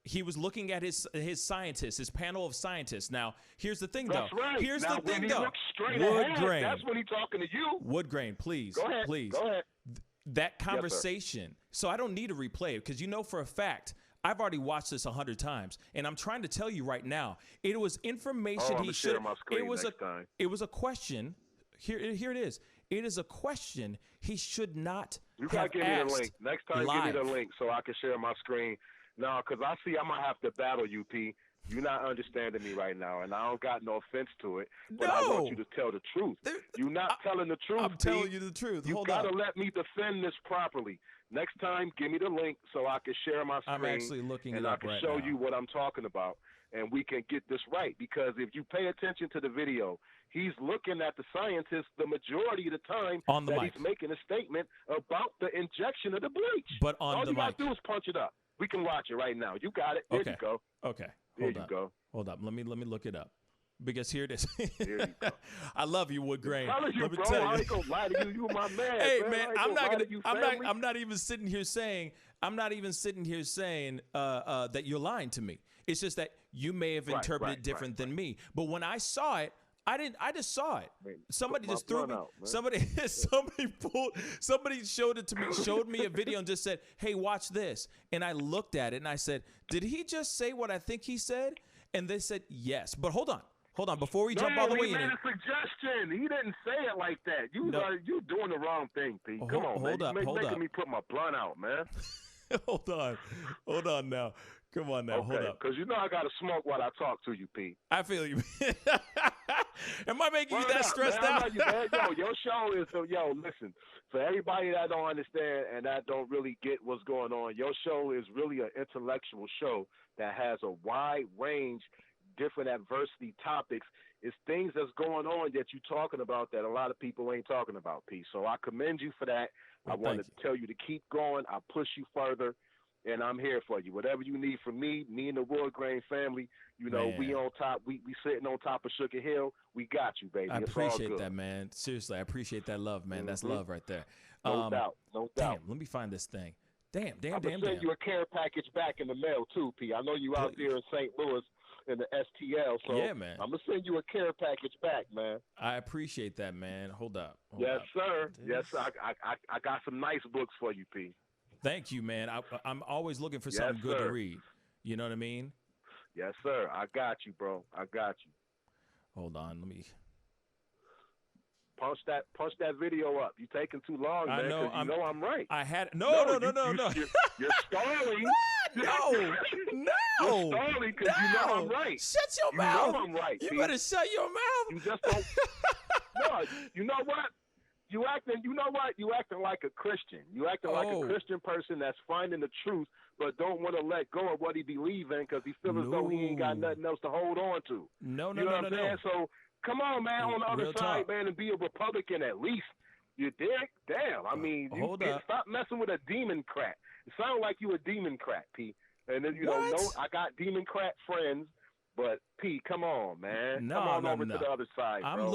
He was looking at his scientists, his panel of scientists. Now, here's the thing, though. Right. Here's now, the thing, though. Woodgrain. That's when he's talking to you. Woodgrain, please. Go ahead. Please. Go ahead. That conversation. So I don't need to replay it because you know for a fact I've already watched this 100 times, and I'm trying to tell you right now, it was information he should. It was a question. Here it is. It is a question he should not You have gotta give me the link next time. live. Give me the link so I can share my screen. No, because I see I'm gonna have to battle you, P. You're not understanding me right now, and I don't got no offense to it. But I want you to tell the truth. You're not telling the truth. I'm telling you the truth. You gotta let me defend this properly. Next time, give me the link so I can share my screen. I'm actually looking and it I up can right show now. you what I'm talking about, and we can get this right. Because if you pay attention to the video, he's looking at the scientist the majority of the time on the that mic. He's making a statement about the injection of the bleach. But on all the you mic. gotta do is punch it up. We can watch it right now. You got it. There you go. Okay. There you go. Hold up. Let me look it up. Because here it is. There you go. I love you, Woodgrain. Let me tell tell you. I ain't gonna lie to you. You my man. Hey man, I'm not even sitting here saying that you're lying to me. It's just that you may have interpreted it different than me. But when I saw it, I just saw it. Somebody just threw me. Somebody showed it to me, showed me a video and just said, "Hey, watch this." And I looked at it and I said, "Did he just say what I think he said?" And they said, "Yes." But hold on. Before we jump all the way in. He made a suggestion. He didn't say it like that. You doing the wrong thing, Pete. Come on, man. You're making me put my blunt out, man. Hold on now. Come on now, hold up. Because you know I got to smoke while I talk to you, Pete. I feel you. Am I making you that stressed out? Your show is, listen, for everybody that don't understand and that don't really get what's going on, your show is really an intellectual show that has a wide range, different adversity topics. It's things that's going on that you're talking about that a lot of people ain't talking about, Pete. So I commend you for that. I want to tell you to keep going. I push you further. And I'm here for you. Whatever you need from me and the Woodgrain family, we on top. We sitting on top of Sugar Hill. We got you, baby. I It's appreciate all good. that, man. Seriously, I appreciate that love, man. That's love right there. No doubt. Damn, let me find this thing. Damn. I'm going to send you a care package back in the mail, too, P. I know you out there in St. Louis in the STL, so yeah, man. I'm going to send you a care package back, man. I appreciate that, man. Hold up. Yes, sir. Yes, sir. I got some nice books for you, P. Thank you, man. I'm always looking for something good to read. You know what I mean? Yes, sir. I got you, bro. I got you. Hold on. Let me punch that video up. You taking too long, man. know. You know I'm right. I had no. You're stalling. No. You're stalling because you know I'm right. Shut your mouth. You know I'm right. You better shut your mouth. You just don't. No. You know what? You acting like a Christian. You acting like a Christian person that's finding the truth, but don't want to let go of what he believes in because he feels as though he ain't got nothing else to hold on to. No. So come on, man, on the other side, man, and be a Republican at least. You dig? Damn. I mean, stop messing with a Democrat. It sounds like you a Democrat, P. And then I got Democrat friends. But P, come on, man. Come on over to the other side, bro. I'm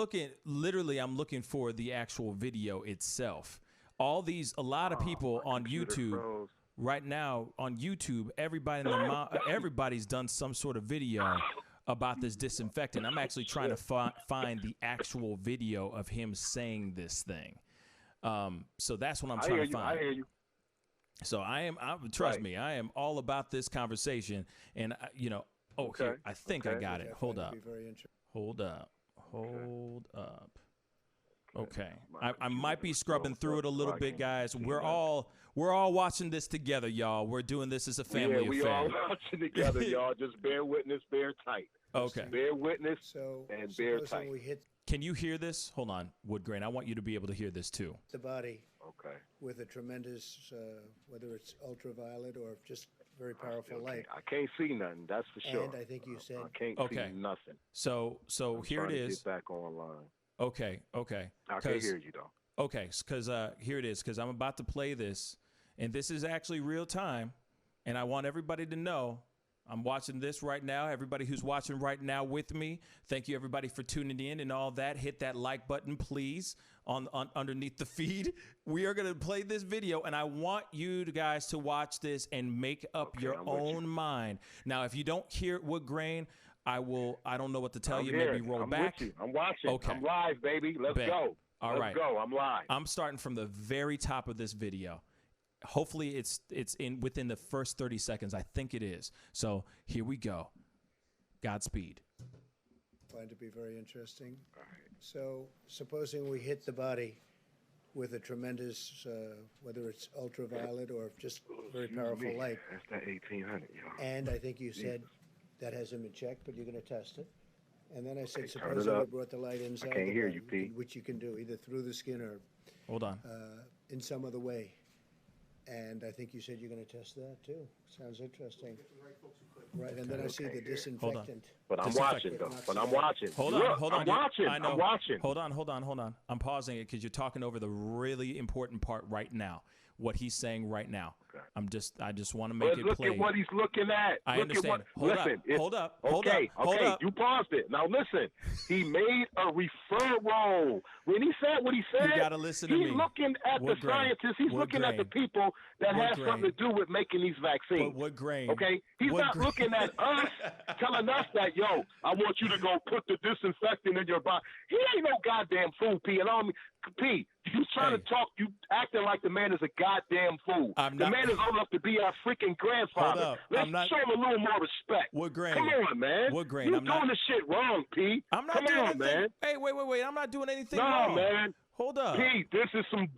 looking for the actual video itself. A lot of people on YouTube right now on YouTube, everybody's done some sort of video about this disinfectant. I'm actually trying to find the actual video of him saying this thing. So that's what I'm trying to find. I hear you. So trust me, I am all about this conversation, and here, I think I got it. Hold up. Okay. I might be scrubbing through it a little bit, guys. We're all watching this together, y'all. We're doing this as a family affair. We all watching together, y'all. Just bear witness, bear tight. Okay. Bear witness and bear tight. Can you hear this? Hold on, Woodgrain. I want you to be able to hear this too. The body with a tremendous, whether it's ultraviolet or just very powerful light. I can't see nothing. That's for sure. And I think you said I can't see nothing. So I'm here it is. Get back online. Okay. I can't hear you though. Okay, because here it is. Because I'm about to play this, and this is actually real time, and I want everybody to know. I'm watching this right now. Everybody who's watching right now with me, thank you everybody for tuning in and all that. Hit that like button, please, on underneath the feed. We are going to play this video, and I want you guys to watch this and make up your own mind. Now, if you don't hear wood grain, I don't know what to tell you. Here. Maybe roll I'm back. With you. I'm watching. Okay. I'm live, baby. Let's go. All right. Let's go. I'm live. I'm starting from the very top of this video. Hopefully it's within the first 30 seconds. I think it is. So here we go. Godspeed. find to be very interesting. So supposing we hit the body with a tremendous, whether it's ultraviolet or just very powerful light. That's that 1800, yo. And I think you said that hasn't been checked, but you're going to test it. And then I said, Okay, supposing we brought the light inside, I can't the hear body, you, Pete. which you can do either through the skin or Hold on. in some other way. And I think you said you're going to test that too. Sounds interesting. Right, and then I see the disinfectant. But I'm watching, though. But I'm watching. Hold Look, on, hold on. I'm watching. I know. I'm watching. Hold on. I'm pausing it because you're talking over the really important part right now. What he's saying right now. Okay. I just want to make it look play. Look at what he's looking at. I look understand. Hold up. Okay. You paused it. Now listen. He made a referral. When he said what he said, you gotta listen to me. He's looking at the scientists. He's looking at the people that have something to do with making these vaccines. What grain? Okay? He's not looking at us, telling us that, yo, I want you to go put the disinfectant in your body. He ain't no goddamn fool, P. And P, you trying to talk, you acting like the man is a goddamn fool. The man is old enough to be our freaking grandfather. Let's show him a little more respect. What grain? Come on, man. What grain? You're doing this shit wrong, P. I'm not Come doing on, anything. man. Hey, wait. I'm not doing anything wrong. No, man. Hold up. P, this is some...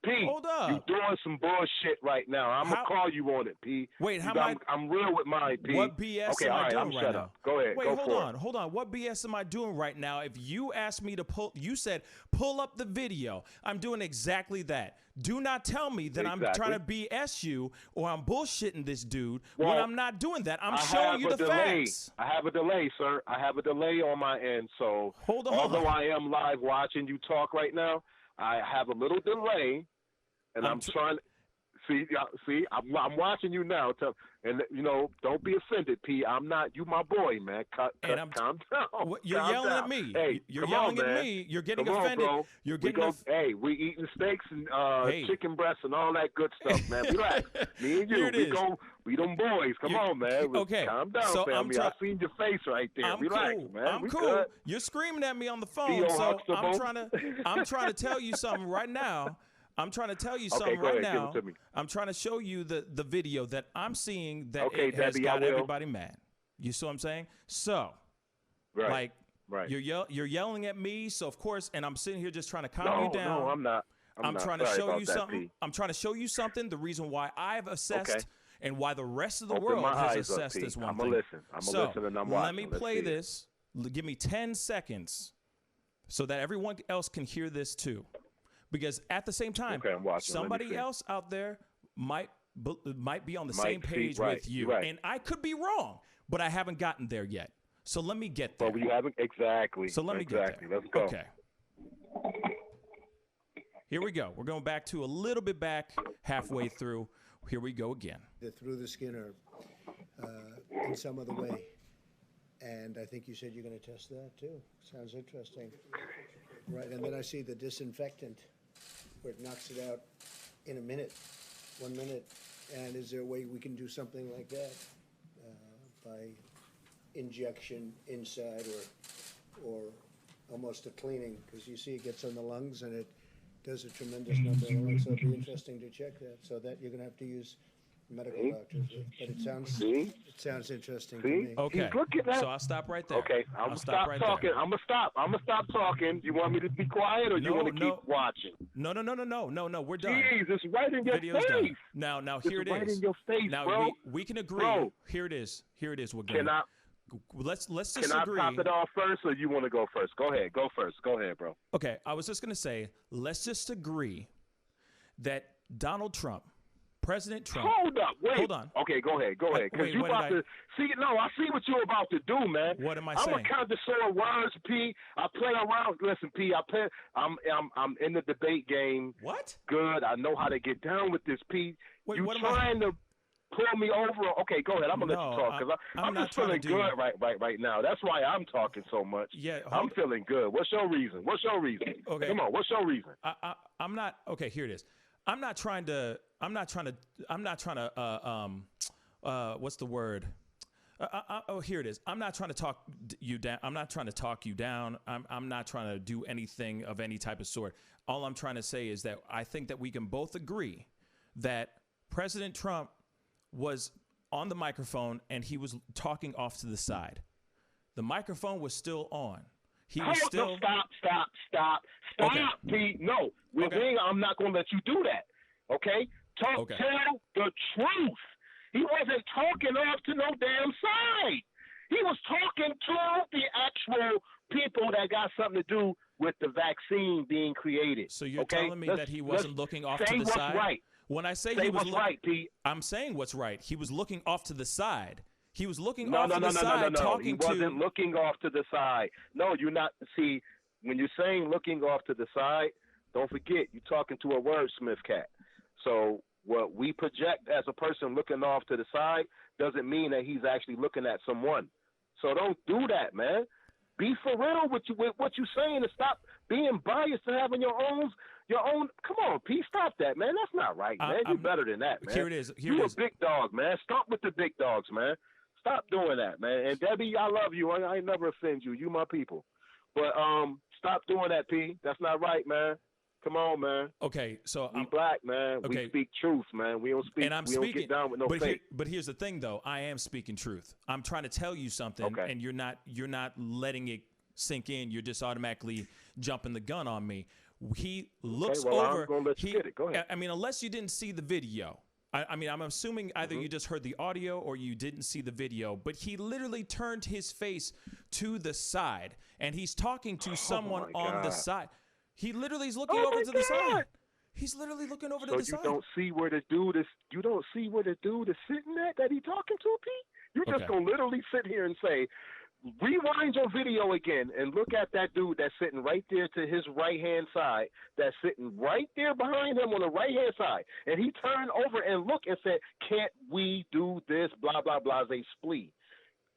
P, hold up. You're doing some bullshit right now. I'm going to call you on it, P. Wait, I'm real with mine, P. What BS am I doing right now? Go ahead. Wait, go hold on. What BS am I doing right now? If you asked me to you said pull up the video. I'm doing exactly that. Do not tell me that I'm trying to BS you or I'm bullshitting this dude when I'm not doing that. I'm showing you the facts. I have a delay, sir. I have a delay on my end. So although I am live watching you talk right now, I have a little delay, and I'm trying to see. I'm watching you now, and don't be offended, P. I'm not. You my boy, man. Calm down. You're yelling at me. Hey, you're yelling at me. You're getting offended. Bro. You're getting. Hey, we eating steaks and chicken breasts and all that good stuff, man. Relax. Me and you, we them boys. Come on, man. Okay. Calm down, so family. I seen your face right there. Relax, cool. man. I'm cool. Good. You're screaming at me on the phone, so I'm trying to tell you something right now. I'm trying to tell you something right now. Give it to me. I'm trying to show you the video that I'm seeing that it has Debbie, got everybody mad. You see what I'm saying? So, right. You're yelling at me. So of course, and I'm sitting here just trying to calm you down. No, I'm not. I'm trying to show you something. I'm trying to show you something. The reason why I've assessed and why the rest of the world has assessed this one thing. I'm gonna listen and I'm watching. Let me play this. Give me 10 seconds so that everyone else can hear this too. Because at the same time, somebody else out there might be on the same page with you. And I could be wrong, but I haven't gotten there yet. So let me get there. Well, you haven't exactly. So let me get there. Let's go. Okay. Here we go. We're going back to a little bit back, halfway through. Here we go again. Through the skin or in some other way. And I think you said you're going to test that too. Sounds interesting. Right, and then I see the disinfectant where it knocks it out in a minute, 1 minute. And is there a way we can do something like that by injection inside or almost a cleaning? Because you see it gets on the lungs and it does a tremendous number of lungs. So it'd be interesting to check that. So that you're going to have to use medical doctors. But it sounds interesting to me. Okay. He's looking at... So I'll stop right there. Okay, I'm gonna stop talking. I'm gonna stop talking. You want me to be quiet or you want to keep watching? No. We're done. Jeez, it's right in your Video's face. Done. Now here it is. Right in your face, now bro. we can agree. Bro. Here it is. We're Can I? Let's just Can agree. I top it off first, or you want to go first? Go ahead. Go first. Go ahead, bro. Okay, I was just gonna say, let's just agree that Donald Trump President Trump. Hold up, wait. Hold on. Okay, go ahead. Because you about to see. No, I see what you're about to do, man. What am I I'm saying? a connoisseur of words, P. I play around. Listen, P. I'm in the debate game. What? Good. I know how to get down with this, P. Wait, you what am trying to pull me over? Okay, go ahead. I'm gonna let you talk because I'm not just feeling trying to good right now. That's why I'm talking so much. Yeah, I'm feeling good. What's your reason? Okay. Come on. What's your reason? I'm not. Okay, here it is. I'm not trying to. What's the word? Here it is. I'm not trying to talk you down. I'm not trying to talk you down. I'm not trying to do anything of any type of sort. All I'm trying to say is that I think that we can both agree that President Trump was on the microphone and he was talking off to the side. The microphone was still on. He was still. Stop, Okay. Pete. No, I'm not going to let you do that. Okay? Tell the truth. He wasn't talking off to no damn side. He was talking to the actual people that got something to do with the vaccine being created. So you're telling me that he wasn't looking off to the what's side? Right. When I say he was what's right, Pete. I'm saying what's right. He was looking off to the side. He was looking No, off to the side, talking he wasn't looking off to the side. No, you're not. See, when you're saying looking off to the side, don't forget you're talking to a wordsmith cat. So what we project as a person looking off to the side doesn't mean that he's actually looking at someone. So don't do that, man. Be for real with what you're saying and stop being biased and having your own. Come on, Pete, stop that, man. That's not right, man. You're better than that, man. Here it is. You're a big dog, man. Stop with the big dogs, man. Stop doing that, man. And Debbie, I love you. I never offend you. You my people. But stop doing that, P. That's not right, man. Come on, man. Okay, so we black, man. Okay. We speak truth, man. We don't speak. And don't get down with no fake. But here's the thing, though. I am speaking truth. I'm trying to tell you something, and you're not letting it sink in. You're just automatically jumping the gun on me. He looks over. I'm gonna let you get it. Go ahead. I mean, unless you didn't see the video. I mean, I'm assuming either you just heard the audio or you didn't see the video, but he literally turned his face to the side, and he's talking to someone on the side. He literally is looking over to the side. He's literally looking over to the side. So you don't see where the dude is. You don't see where the dude is sitting at that he talking to, Pete. You just gonna literally sit here and say, rewind your video again and look at that dude that's sitting right there to his right-hand side, that's sitting right there behind him on the right-hand side. And he turned over and looked and said, can't we do this, blah, blah, blah, they splee.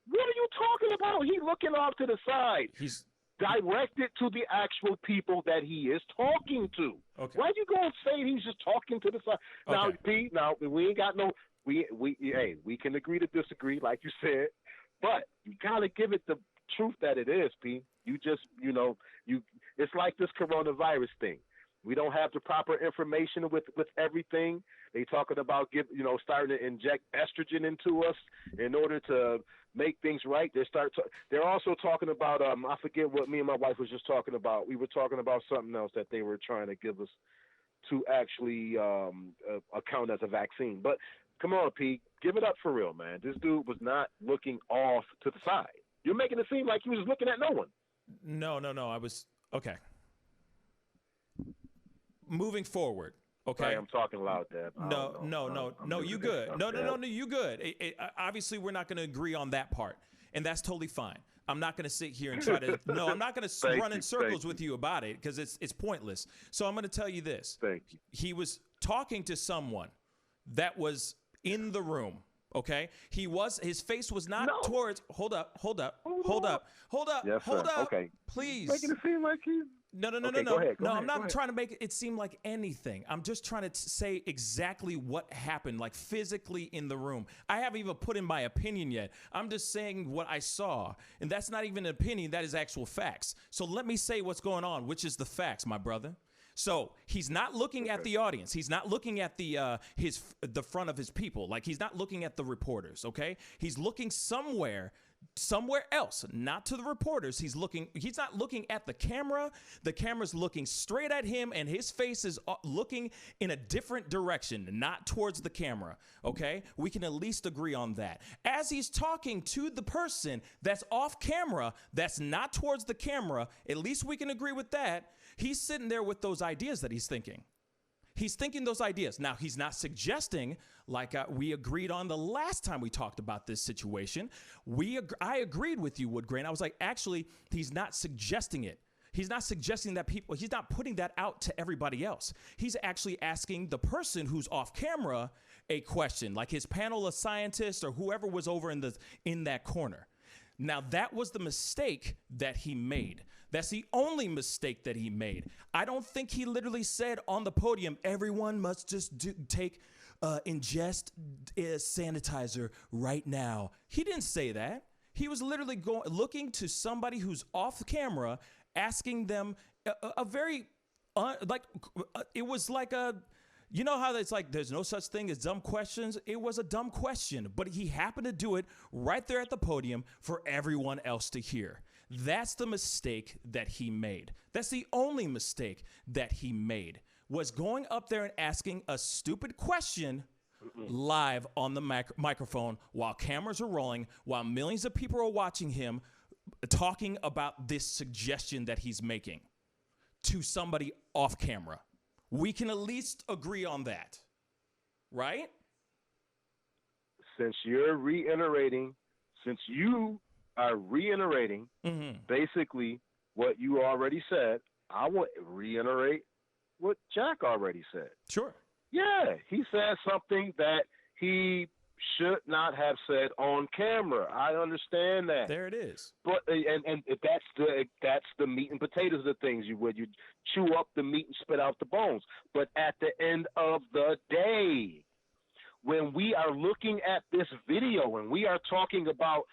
What are you talking about? He looking off to the side. He's directed to the actual people that he is talking to. Okay. Why you going to say he's just talking to the side? Now, Pete, we ain't got no, we can agree to disagree, like you said. But you gotta give it the truth that it is, P. You just, it's like this coronavirus thing. We don't have the proper information with everything. They talking about starting to inject estrogen into us in order to make things right. They're also talking about I forget what me and my wife was just talking about. We were talking about something else that they were trying to give us to actually account as a vaccine, but. Come on, Pete. Give it up for real, man. This dude was not looking off to the side. You're making it seem like he was looking at no one. No. I was okay. Moving forward. Okay. Sorry, I'm talking loud, Dad. No. You good? No. You good? Obviously, we're not going to agree on that part, and that's totally fine. I'm not going to sit here and try to. No, I'm not going to run in circles with you about it because it's pointless. So I'm going to tell you this. Thank you. He was talking to someone that was in the room, okay? His face was not towards, hold up. Yes, sir. Okay. Please. Making it seem like he's. No. Go ahead, I'm not trying to make it seem like anything. I'm just trying to say exactly what happened, like physically in the room. I haven't even put in my opinion yet. I'm just saying what I saw. And that's not even an opinion, that is actual facts. So let me say what's going on, which is the facts, my brother. So he's not looking at the audience. He's not looking at the front of his people. Like he's not looking at the reporters. Okay, he's looking somewhere else, not to the reporters. He's not looking at the camera. The camera's looking straight at him, and his face is looking in a different direction, not towards the camera. Okay, we can at least agree on that. As he's talking to the person that's off camera, that's not towards the camera, at least we can agree with that. He's sitting there with those ideas that he's thinking. He's thinking those ideas. Now, he's not suggesting, like we agreed on the last time we talked about this situation. I agreed with you, Woodgrain. I was like, actually, he's not suggesting it. He's not suggesting that people, he's not putting that out to everybody else. He's actually asking the person who's off camera a question, like his panel of scientists or whoever was over in that corner. Now, that was the mistake that he made. That's the only mistake that he made. I don't think he literally said on the podium, everyone must just ingest sanitizer right now. He didn't say that. He was literally looking to somebody who's off camera, asking them a very, it was like a, you know how it's like there's no such thing as dumb questions? It was a dumb question, but he happened to do it right there at the podium for everyone else to hear. That's the mistake that he made. That's the only mistake that he made, was going up there and asking a stupid question live on the microphone while cameras are rolling, while millions of people are watching him, talking about this suggestion that he's making to somebody off camera. We can at least agree on that, right? Since you are reiterating basically what you already said, I will reiterate what Jack already said. Sure. Yeah, he said something that he should not have said on camera. I understand that. There it is. But and that's the meat and potatoes of the things you chew up the meat and spit out the bones. But at the end of the day, when we are looking at this video and we are talking about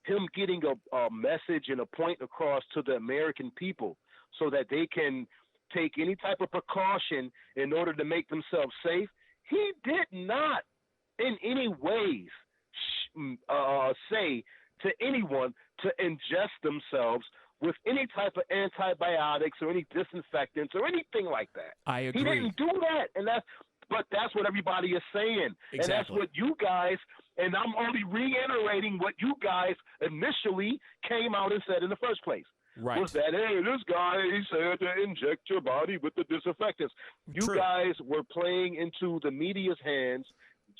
him getting a message and a point across to the American people so that they can take any type of precaution in order to make themselves safe, he did not in any ways say to anyone to ingest themselves with any type of antibiotics or any disinfectants or anything like that. I agree. He didn't do that, but that's what everybody is saying. Exactly. And that's what you guys, and I'm only reiterating what you guys initially came out and said in the first place. Right. Was that, hey, this guy, he said to inject your body with the disinfectants. You True. guys were playing into the media's hands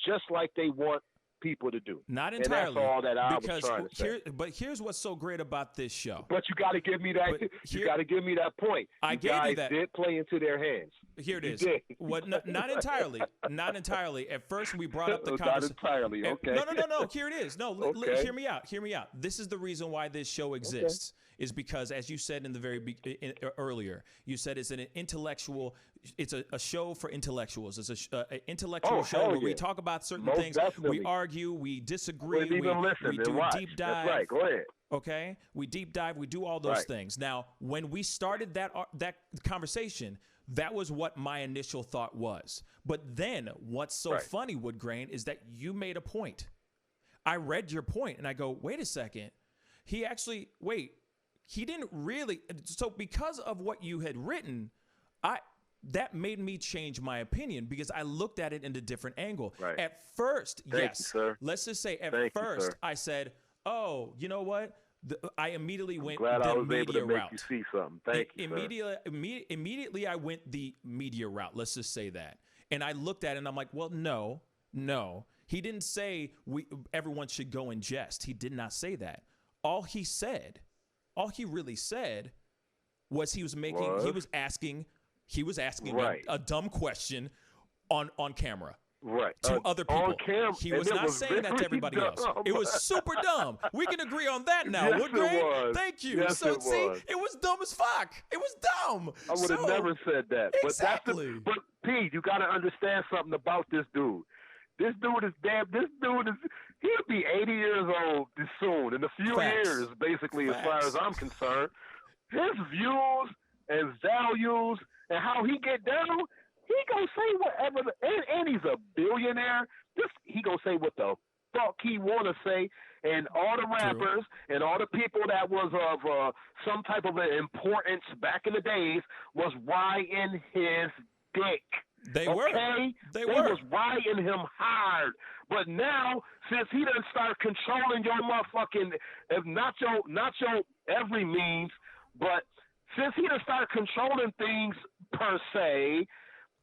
just like they want people to do. Not entirely. And that's all that I was trying to say. But here's what's so great about this show. But you got to give me that. You got to give me that point. I gave you that. Did play into their hands. Here it is. Did. What? Not entirely. Not entirely. At first, we brought up the Not conversation. entirely. Okay. No. Here it is. No, Okay. hear me out. Hear me out. This is the reason why this show exists. Is because, as you said in the earlier, you said it's an intellectual. It's a show for intellectuals. It's an intellectual show where we talk about certain things. Definitely. We argue. We disagree. We do a deep dive. That's right. Go ahead. Okay, we deep dive. We do all those things. Now, when we started that conversation, that was what my initial thought was. But then, what's so funny, Woodgrain, is that you made a point. I read your point, and I go, wait a second. He didn't really. So because of what you had written, that made me change my opinion because I looked at it in a different angle. Right. At first, Thank you, sir. Let's just say at Thank you, first sir. I said, oh, you know what? I immediately went Glad the I was able media to make route. you see something. Thank you, sir. Immediately I went the media route. Let's just say that. And I looked at it and I'm like, well, no. He didn't say everyone should go ingest. He did not say that. All he really said was he was asking a dumb question on camera. Right. To other people. On camera. He was not saying that to everybody else. It was super dumb. We can agree on that now. Yes, Woodgrain? it was. Thank you. Yes, So it see, was. it was dumb as fuck. It was dumb. I would have never said that. Exactly. But P, you got to understand something about this dude. This dude is he'll be 80 years old soon. In a few years, basically, as far as I'm concerned. His views and values and how he get down, he gonna say whatever, and he's a billionaire. He gonna say what the fuck he wanna say, and all the rappers and all the people that was of some type of importance back in the days was riding his dick. They were. They was riding him hard. But now, since he done start controlling your motherfucking, if not your every means, but since he done start controlling things per se,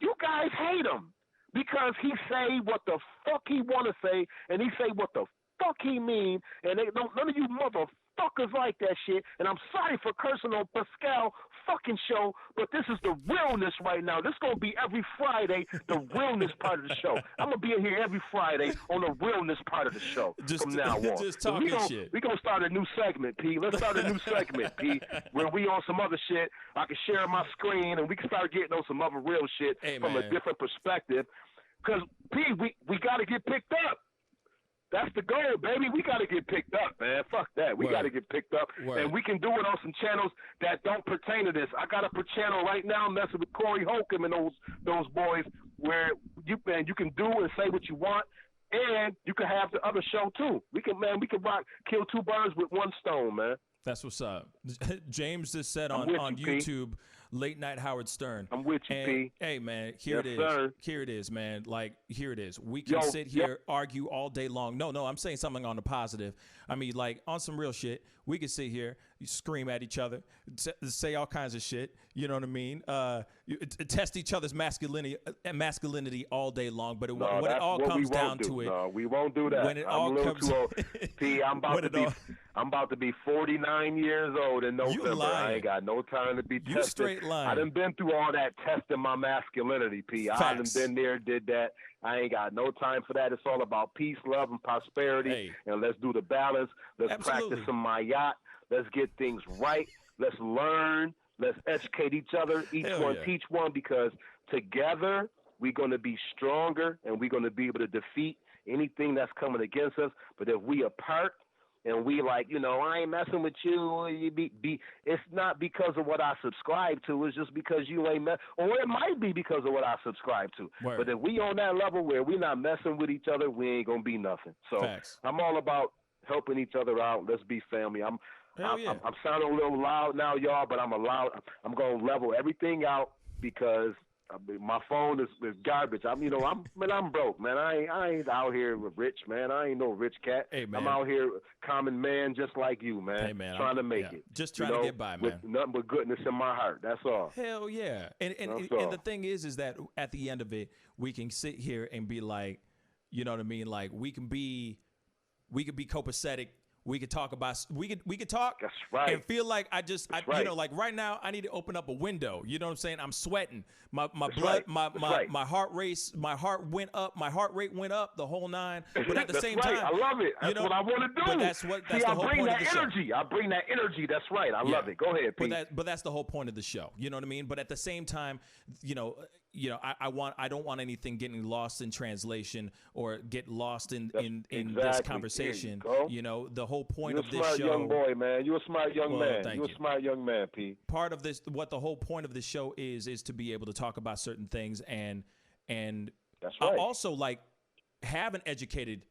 You guys hate him because he say what the fuck he want to say, and he say what the fuck he mean, and they don't. None of you motherfuckers like that shit. And I'm sorry for cursing on Pascal fucking show, but this is the realness right now. This gonna be every Friday, the realness part of the show. I'm gonna be in here every Friday on the realness part of the show from now on. Just talking shit. We gonna start a new segment, P. Let's start a new segment, P, where we on some other shit. I can share my screen and we can start getting on some other real shit from a different perspective. Cause P, we gotta get picked up. That's the goal, baby. We got to get picked up, man. Fuck that. We got to get picked up. And we can do it on some channels that don't pertain to this. I got a channel right now messing with Corey Holcomb and those boys where you can do and say what you want, and you can have the other show too. We can kill two birds with one stone, man. That's what's up. James just said on YouTube, Late Night Howard Stern. I'm with you, P. Hey, man, here it is. Sir. Here it is, man. Like, here it is. We can sit here, argue all day long. No, I'm saying something on the positive. I mean, like, on some real shit, we can sit here, scream at each other, say all kinds of shit. You know what I mean? Test each other's masculinity all day long. But when it all comes down to it, no, we won't do that. When it all comes, too old. P, I'm about to be 49 years old in November. I ain't got no time to be tested. You straight lying. I done been through all that testing my masculinity, P. I done been there, did that. I ain't got no time for that. It's all about peace, love, and prosperity. And let's do the balance. Let's practice some mayat. Let's get things right. Let's learn. Let's educate each other. Each one teach one, because together we're going to be stronger and we're going to be able to defeat anything that's coming against us. But if we apart, and we like, I ain't messing with you. It's not because of what I subscribe to. It's just because you ain't or it might be because of what I subscribe to. Word. But if we on that level where we not messing with each other, we ain't gonna be nothing. So I'm all about helping each other out. Let's be family. I'm sounding a little loud now, y'all, but I'm gonna level everything out because my phone is garbage. I'm broke, man. I ain't out here rich, man. I ain't no rich cat. Hey, man. I'm out here common man, just like you, man. Hey, man. Trying to make it. Just trying to get by, man. With nothing but goodness in my heart. That's all. Hell yeah. And the thing is that at the end of it, we can sit here and be like, you know what I mean? Like we can be copacetic. We could talk about we could talk. That's right. And feel like like right now I need to open up a window. You know what I'm saying? I'm sweating. My blood, my heart went up. My heart rate went up the whole nine. But at the same time, I love it. That's what I want to do. But that's the whole point of the show. I bring that energy. That's right. I love it. Go ahead, Pete. But that's the whole point of the show. You know what I mean? But at the same time, I don't want anything getting lost in translation or get lost in this conversation. The whole point of this show. You're a smart young boy, man. You're a smart young man. You're a smart young man, P. Part of this, what the whole point of this show is to be able to talk about certain things and that's right. Also like have an educated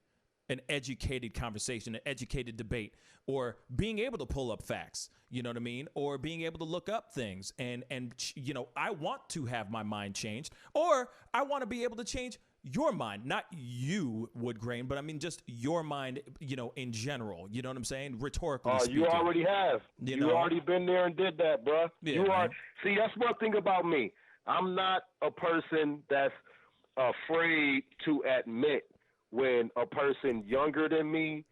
conversation, an educated debate, or being able to pull up facts, you know what I mean? Or being able to look up things and I want to have my mind changed, or I want to be able to change your mind, not you, Woodgrain, but I mean just your mind, in general. You know what I'm saying? Rhetorically speaking. You already have. You already been there and did that, bruh. Yeah, See, that's one thing about me. I'm not a person that's afraid to admit when a person younger than me,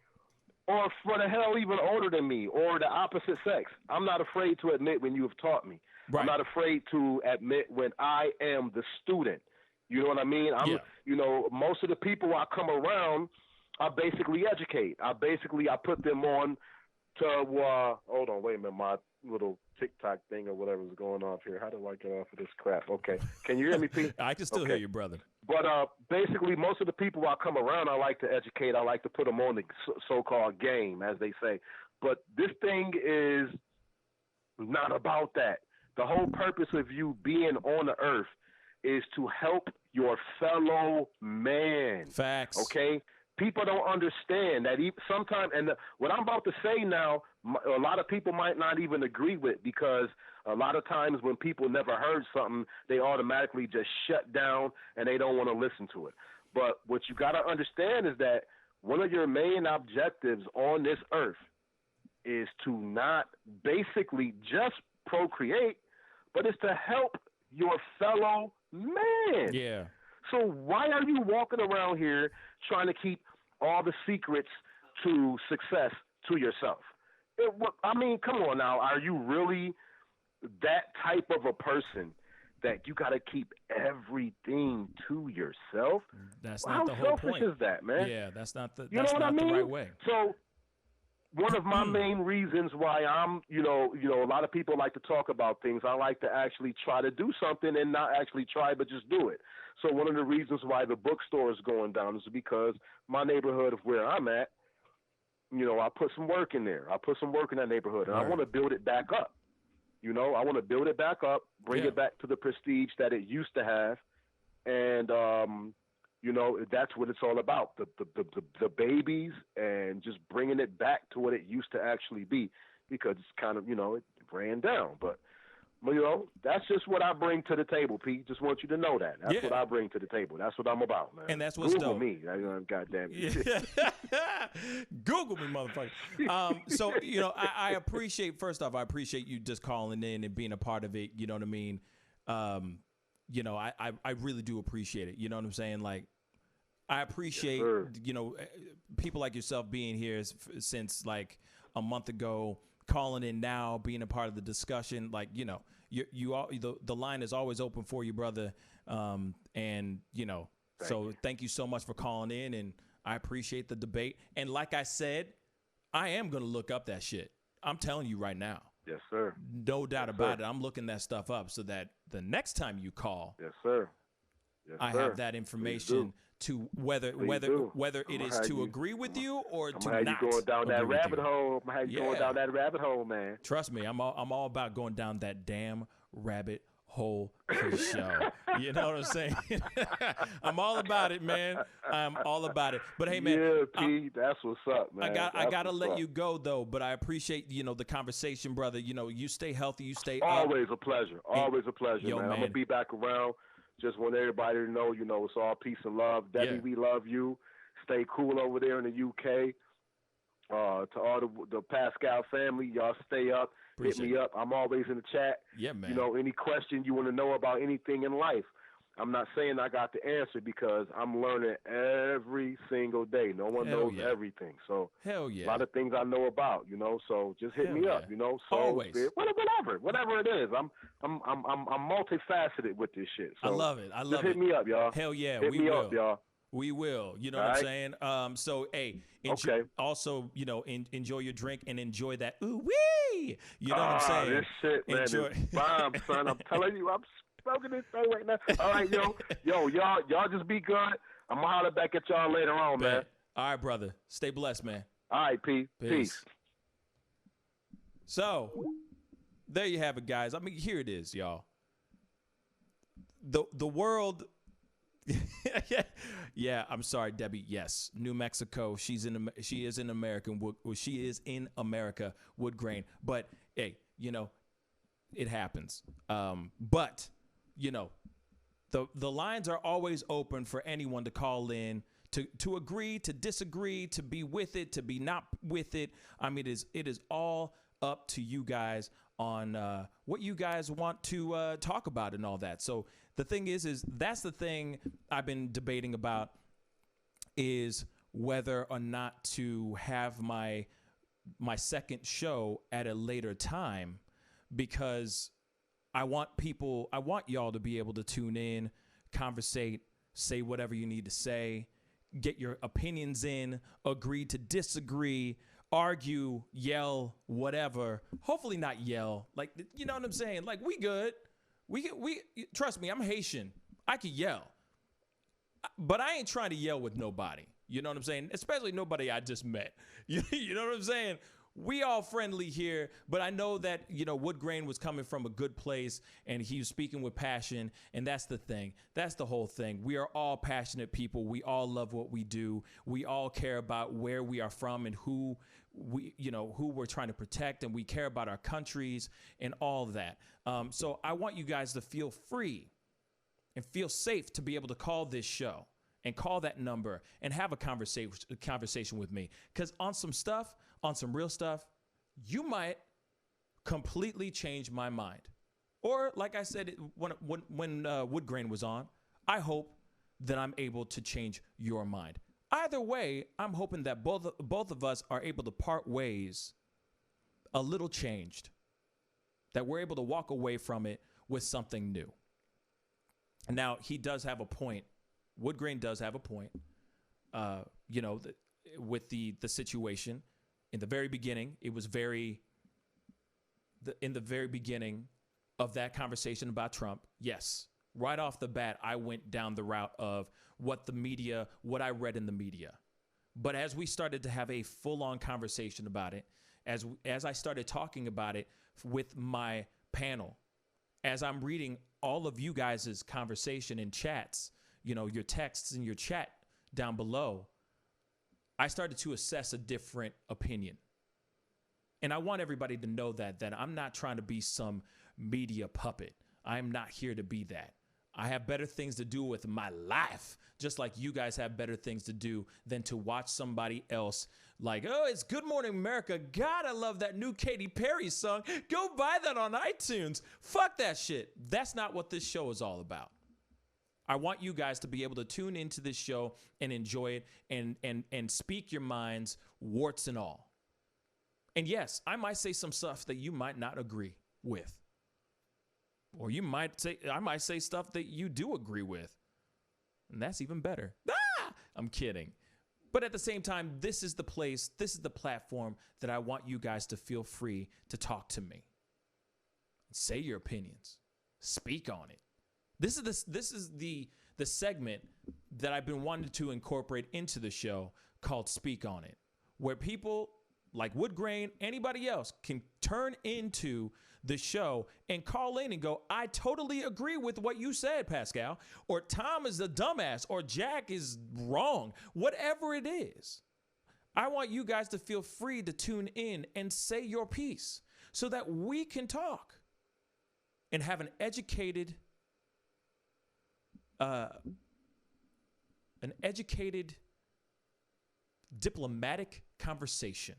or for the hell even older than me, or the opposite sex. I'm not afraid to admit when you have taught me. Right. I'm not afraid to admit when I am the student. You know what I mean? Most of the people I come around, I basically educate. I put them on to, hold on, wait a minute, my little TikTok thing or whatever is going off here. How do I get off of this crap? Okay. Can you hear me, Pete? I can still hear you, brother. But basically, most of the people I come around, I like to educate. I like to put them on the so-called game, as they say. But this thing is not about that. The whole purpose of you being on the earth is to help your fellow man. Facts. Okay? People don't understand that sometimes, and what I'm about to say now, a lot of people might not even agree with, because a lot of times when people never heard something, they automatically just shut down and they don't want to listen to it. But what you got to understand is that one of your main objectives on this earth is to not basically just procreate, but it's to help your fellow man. Yeah. So why are you walking around here trying to keep all the secrets to success to yourself? I mean, come on now. Are you really that type of a person that you got to keep everything to yourself? That's How not the whole selfish point. is that, man? Yeah, that's not the You know what I mean? the right way. So one of my main reasons why I'm, a lot of people like to talk about things. I like to actually try to do something and not actually try, but just do it. So one of the reasons why the bookstore is going down is because my neighborhood of where I'm at, I put some work in there. I put some work in that neighborhood, and I want to build it back up. I want to build it back up, bring it back to the prestige that it used to have, and that's what it's all about. The babies and just bringing it back to what it used to actually be, because it's kind of it ran down, but. That's just what I bring to the table, Pete. Just want you to know that. That's what I bring to the table. That's what I'm about, man. And that's what's Google dope. me. Goddamn it. Google me, motherfucker. So, I appreciate, first off, I appreciate you just calling in and being a part of it. You know what I mean? I really do appreciate it. You know what I'm saying? Like, I appreciate, people like yourself being here since like a month ago, calling in now, being a part of the discussion. Like, the line is always open for you, brother. Thank you so much for calling in, and I appreciate the debate. And like I said, I am going to look up that shit. I'm telling you right now. Yes, sir. No doubt about it. I'm looking that stuff up so that the next time you call, yes, sir. Yes, I have that information to whether it is to agree with you or to not. I'm going down that rabbit hole. Going down that rabbit hole, man. Trust me, I'm all about going down that damn rabbit hole for the show. You know what I'm saying? I'm all about it, man. I'm all about it. But hey, man, P, that's what's up, man. I gotta let you go though. But I appreciate the conversation, brother. You stay healthy. You stay always a pleasure. Always a pleasure, man. I'm gonna be back around. Just want everybody to know, it's all peace and love. Debbie, we love you. Stay cool over there in the UK. To all the Pascal family, y'all stay up. Hit me up. I'm always in the chat. Yeah, man. Any question you want to know about anything in life. I'm not saying I got the answer, because I'm learning every single day. No one knows everything. So hell yeah. A lot of things I know about, so just hit me up, So always. Whatever it is. I'm multifaceted with this shit. So I love it. Just hit me up, y'all. Hell yeah. Hit me up, y'all. We will. You know what I'm saying? So, hey, also, enjoy your drink and enjoy that ooh-wee. You know what I'm saying? This shit, man, is bomb, son. I'm telling you, I'm smoking this thing right now. All right, y'all just be good. I'm going to holler back at y'all later on, man. All right, brother. Stay blessed, man. All right, P. Peace. So, there you have it, guys. I mean, here it is, y'all. The world... Yeah, I'm sorry, Debbie. Yes, New Mexico. She is in American wood. She is in America, wood grain. But hey, it happens. But the lines are always open for anyone to call in to agree, to disagree, to be with it, to be not with it. I mean, it is all up to you guys on what you guys want to talk about and all that. So the thing is that's the thing I've been debating about, is whether or not to have my second show at a later time, because I want y'all to be able to tune in, conversate, say whatever you need to say, get your opinions in, agree to disagree, argue, yell, whatever. Hopefully not yell. Like, you know what I'm saying? Like, we good. We trust me, I'm Haitian. I can yell. But I ain't trying to yell with nobody. You know what I'm saying? Especially nobody I just met. You know what I'm saying? We all friendly here, but I know that, Wood Grain was coming from a good place and he was speaking with passion, and that's the thing. That's the whole thing. We are all passionate people. We all love what we do. We all care about where we are from and who we're trying to protect, and we care about our countries and all that. So I want you guys to feel free and feel safe to be able to call this show and call that number and have a conversation with me. Because on some real stuff, you might completely change my mind. Or like I said, when Woodgrain was on, I hope that I'm able to change your mind. Either way, I'm hoping that both of us are able to part ways a little changed, that we're able to walk away from it with something new. Now, he does have a point. Woodgrain does have a point. With the situation in the very beginning, it was in the very beginning of that conversation about Trump. Yes, right off the bat, I went down the route of what I read in the media. But as we started to have a full-on conversation about it, as I started talking about it with my panel, as I'm reading all of you guys' conversation in chats, your texts and your chat down below, I started to assess a different opinion. And I want everybody to know that I'm not trying to be some media puppet. I'm not here to be that. I have better things to do with my life, just like you guys have better things to do than to watch somebody else like, oh, it's Good Morning America. God, I love that new Katy Perry song. Go buy that on iTunes. Fuck that shit. That's not what this show is all about. I want you guys to be able to tune into this show and enjoy it and speak your minds, warts and all. And yes, I might say some stuff that you might not agree with. Or I might say stuff that you do agree with. And that's even better. I'm kidding. But at the same time, this is the place, this is the platform that I want you guys to feel free to talk to me. Say your opinions. Speak on it. This is the segment that I've been wanting to incorporate into the show called Speak On It, where people like Woodgrain, anybody else can turn into the show and call in and go, I totally agree with what you said, Pascal, or Tom is a dumbass, or Jack is wrong, whatever it is. I want you guys to feel free to tune in and say your piece so that we can talk and have an educated diplomatic conversation.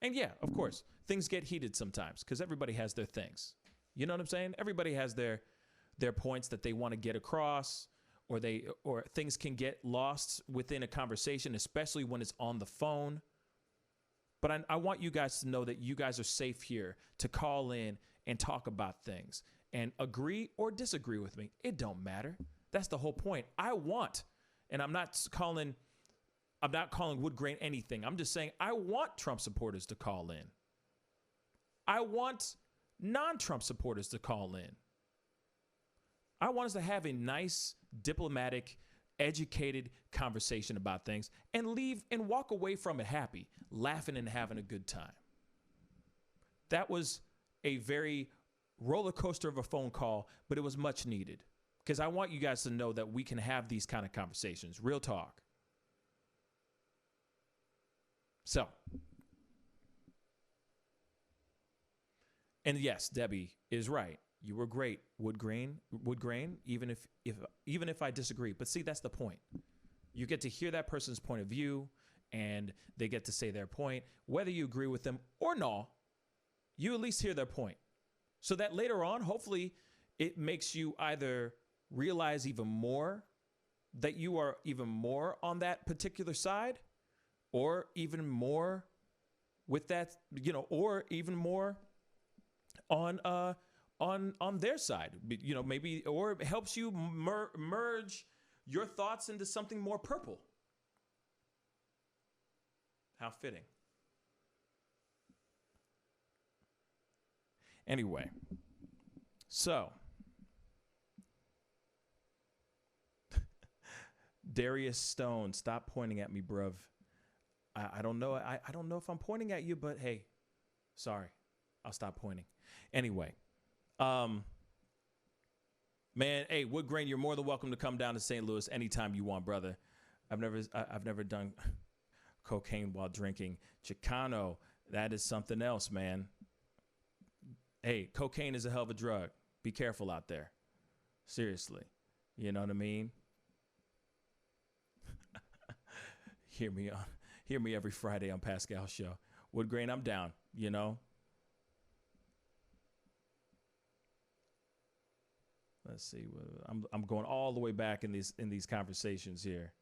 And yeah, of course, things get heated sometimes because everybody has their things. You know what I'm saying? Everybody has their points that they want to get across, or things can get lost within a conversation, especially when it's on the phone. But I want you guys to know that you guys are safe here to call in and talk about things and agree or disagree with me. It don't matter. That's the whole point. And I'm not calling Woodgrain anything. I'm just saying I want Trump supporters to call in. I want non-Trump supporters to call in. I want us to have a nice, diplomatic, educated conversation about things and leave and walk away from it happy, laughing and having a good time. That was a very roller coaster of a phone call, but it was much needed because I want you guys to know that we can have these kind of conversations. Real talk. So, and yes, Debbie is right. You were great, Woodgrain, even if I disagree. But see, that's the point. You get to hear that person's point of view, and they get to say their point. Whether you agree with them or not, you at least hear their point. So that later on, hopefully, it makes you either realize even more that you are even more on that particular side, or even more with that, or even more on their side, maybe, or it helps you merge your thoughts into something more purple. How fitting. Anyway, so Darius Stone, stop pointing at me, bruv. I don't know. I don't know if I'm pointing at you, but hey, sorry. I'll stop pointing. Anyway, man, hey, Woodgrain, you're more than welcome to come down to St. Louis anytime you want, brother. I've never done cocaine while drinking. Chicano, that is something else, man. Hey, cocaine is a hell of a drug. Be careful out there. Seriously. You know what I mean? Hear me every Friday on Pascal Show. Woodgrain, I'm down, Let's see. I'm going all the way back in these conversations here.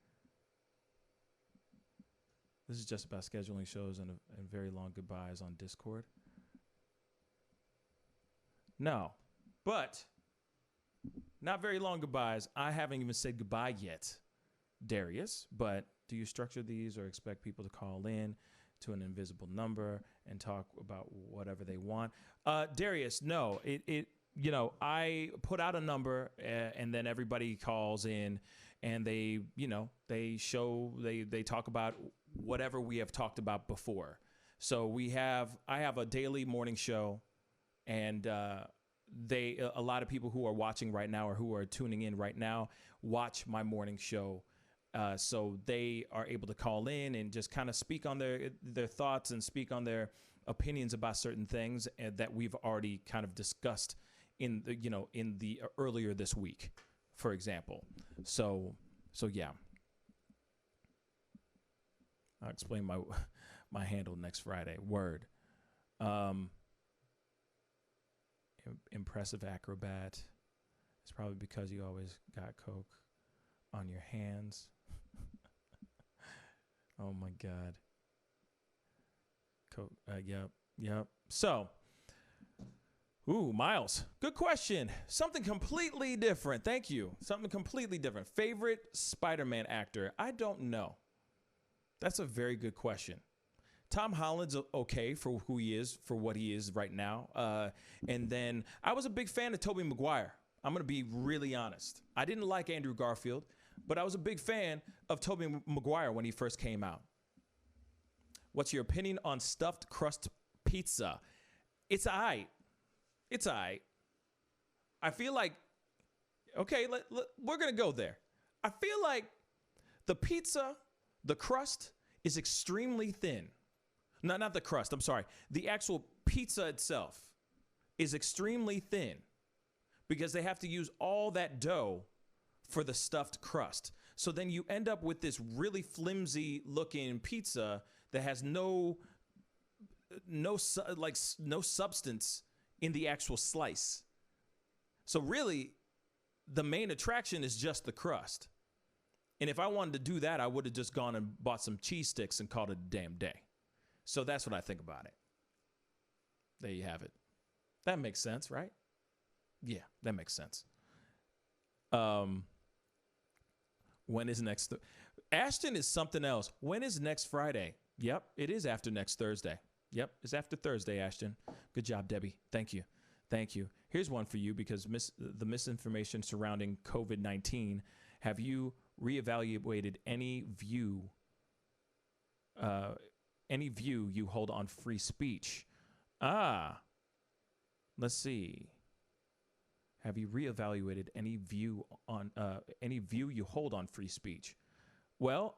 This is just about scheduling shows and very long goodbyes on Discord. No, but not very long goodbyes. I haven't even said goodbye yet, Darius. But do you structure these or expect people to call in to an invisible number and talk about whatever they want? Darius, no. I put out a number and then everybody calls in and they talk about whatever we have talked about before. So I have a daily morning show, and a lot of people who are watching right now or who are tuning in right now watch my morning show. So they are able to call in and just kind of speak on their thoughts and speak on their opinions about certain things that we've already kind of discussed in the earlier this week, for example. So yeah. I'll explain my handle next Friday. Word. Impressive acrobat. It's probably because you always got Coke on your hands. Oh my God. Coke. Yep. So, Miles, good question. Something completely different. Thank you. Something completely different. Favorite Spider-Man actor? I don't know. That's a very good question. Tom Holland's okay for who he is, for what he is right now. And then I was a big fan of Tobey Maguire. I'm going to be really honest. I didn't like Andrew Garfield, but I was a big fan of Tobey Maguire when he first came out. What's your opinion on stuffed crust pizza? It's all right. It's all right. I feel like, okay, we're going to go there. I feel like the pizza, the crust is extremely thin. No, not the crust. I'm sorry. The actual pizza itself is extremely thin because they have to use all that dough for the stuffed crust. So then you end up with this really flimsy looking pizza that has no substance in the actual slice. So really, the main attraction is just the crust. And if I wanted to do that, I would have just gone and bought some cheese sticks and called it a damn day. So that's what I think about it. There you have it. That makes sense, right? Yeah, that makes sense. When is next? Ashton is something else. When is next Friday? Yep, it is after next Thursday. Yep, it's after Thursday, Ashton. Good job, Debbie. Thank you. Thank you. Here's one for you because the misinformation surrounding COVID-19. Have you reevaluated any view you hold on free speech? Let's see. Have you reevaluated any view you hold on free speech? Well,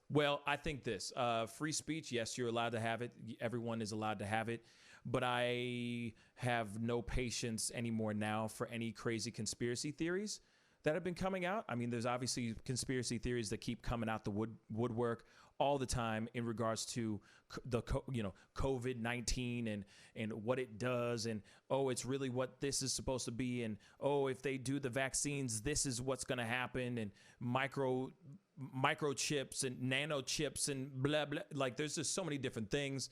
Well, I think this. Free speech, yes, you're allowed to have it. Everyone is allowed to have it. But I have no patience anymore now for any crazy conspiracy theories that have been coming out. I mean, there's obviously conspiracy theories that keep coming out the woodwork all the time in regards to the COVID-19 and what it does, and it's really what this is supposed to be, and if they do the vaccines, this is what's going to happen, and microchips and nanochips and blah blah. Like, there's just so many different things,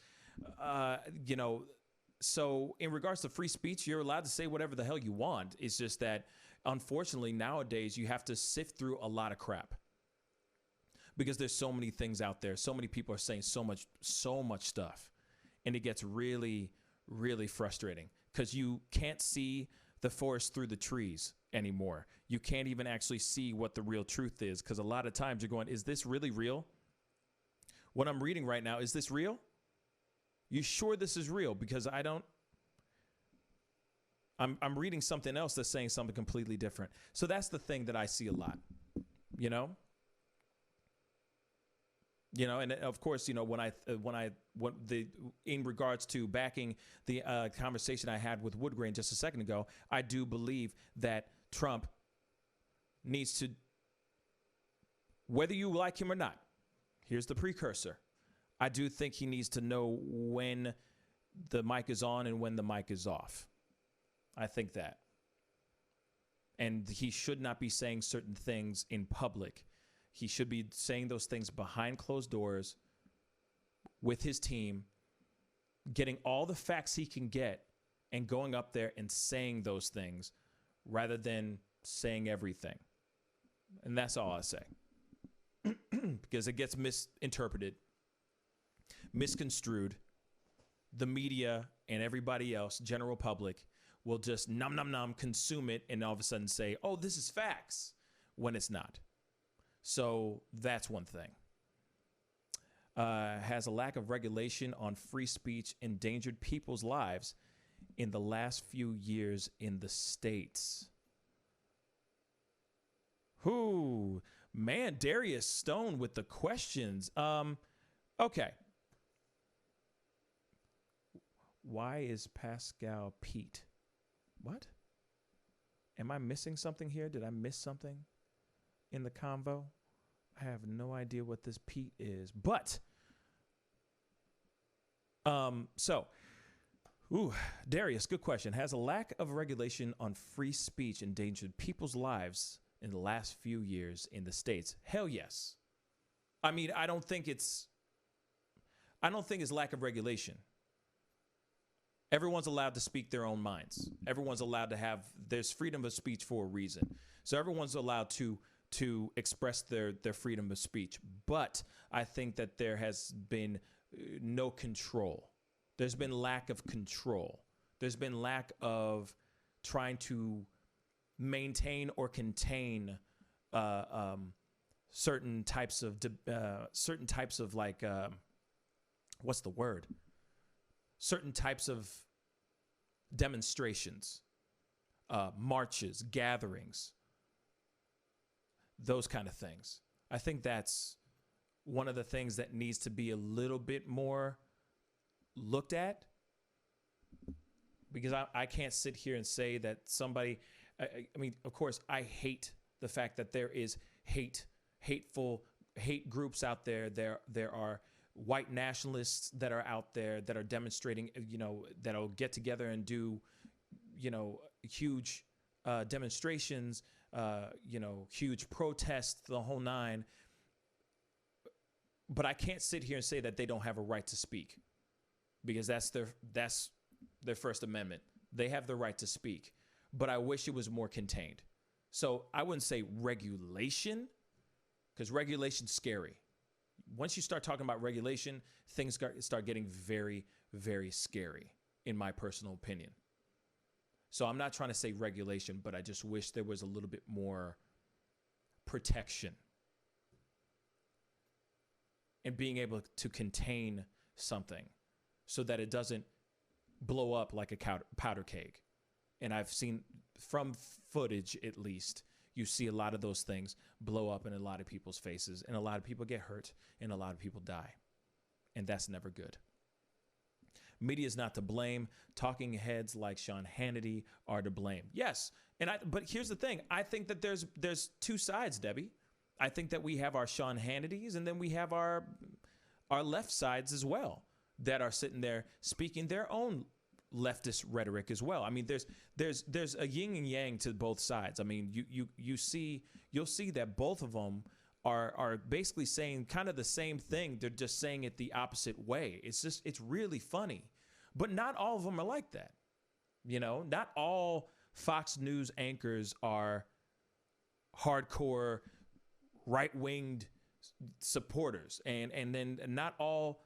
So in regards to free speech, you're allowed to say whatever the hell you want. It's just that, unfortunately, nowadays you have to sift through a lot of crap because there's so many things out there. So many people are saying so much stuff, and it gets really, really frustrating because you can't see the forest through the trees anymore. You can't even actually see what the real truth is because a lot of times you're going, is this really real? What I'm reading right now, is this real? You sure this is real? Because I'm reading something else that's saying something completely different. So that's the thing that I see a lot, and of course, in regards to backing the conversation I had with Woodgrain just a second ago, I do believe that Trump needs to, whether you like him or not, here's the precursor. I do think he needs to know when the mic is on and when the mic is off. I think that. And he should not be saying certain things in public. He should be saying those things behind closed doors with his team, getting all the facts he can get and going up there and saying those things rather than saying everything. And that's all I say. Because it gets misinterpreted, misconstrued. The media and everybody else, general public, will just consume it and all of a sudden say, oh, this is facts, when it's not. So that's one thing. Has a lack of regulation on free speech endangered people's lives in the last few years in the States? Whoo, man, Darius Stone with the questions. Okay. Why is Pascal Pete? What? Am I missing something here? Did I miss something in the convo? I have no idea what this Pete is, but Darius, good question. Has a lack of regulation on free speech endangered people's lives in the last few years in the States? Hell yes. I mean, I don't think it's lack of regulation. Everyone's allowed to speak their own minds. Everyone's allowed to have, there's freedom of speech for a reason. So everyone's allowed to express their freedom of speech. But I think that there has been no control. There's been lack of control. There's been lack of trying to maintain or contain certain types of like, what's the word? Certain types of demonstrations, marches, gatherings, those kind of things. I think that's one of the things that needs to be a little bit more looked at, because I can't sit here and say that somebody, I mean, of course, I hate the fact that there is hateful groups out there. There are white nationalists that are out there that are demonstrating, that'll get together and do, huge demonstrations, huge protests, the whole nine. But I can't sit here and say that they don't have a right to speak, because that's their First Amendment. They have the right to speak, but I wish it was more contained. So I wouldn't say regulation, because regulation's scary. Once you start talking about regulation, things start getting very, very scary, in my personal opinion. So I'm not trying to say regulation, but I just wish there was a little bit more protection and being able to contain something so that it doesn't blow up like a powder keg. And I've seen, from footage at least, you see a lot of those things blow up in a lot of people's faces, and a lot of people get hurt, and a lot of people die. And that's never good. Media is not to blame. Talking heads like Sean Hannity are to blame. Yes, but here's the thing. I think that there's two sides, Debbie. I think that we have our Sean Hannitys, and then we have our left sides as well that are sitting there speaking their own leftist rhetoric as well. I mean, there's a yin and yang to both sides. I mean, you'll see that both of them are basically saying kind of the same thing. They're just saying it the opposite way. It's really funny, but not all of them are like that. Not all Fox News anchors are hardcore right-winged supporters, and then not all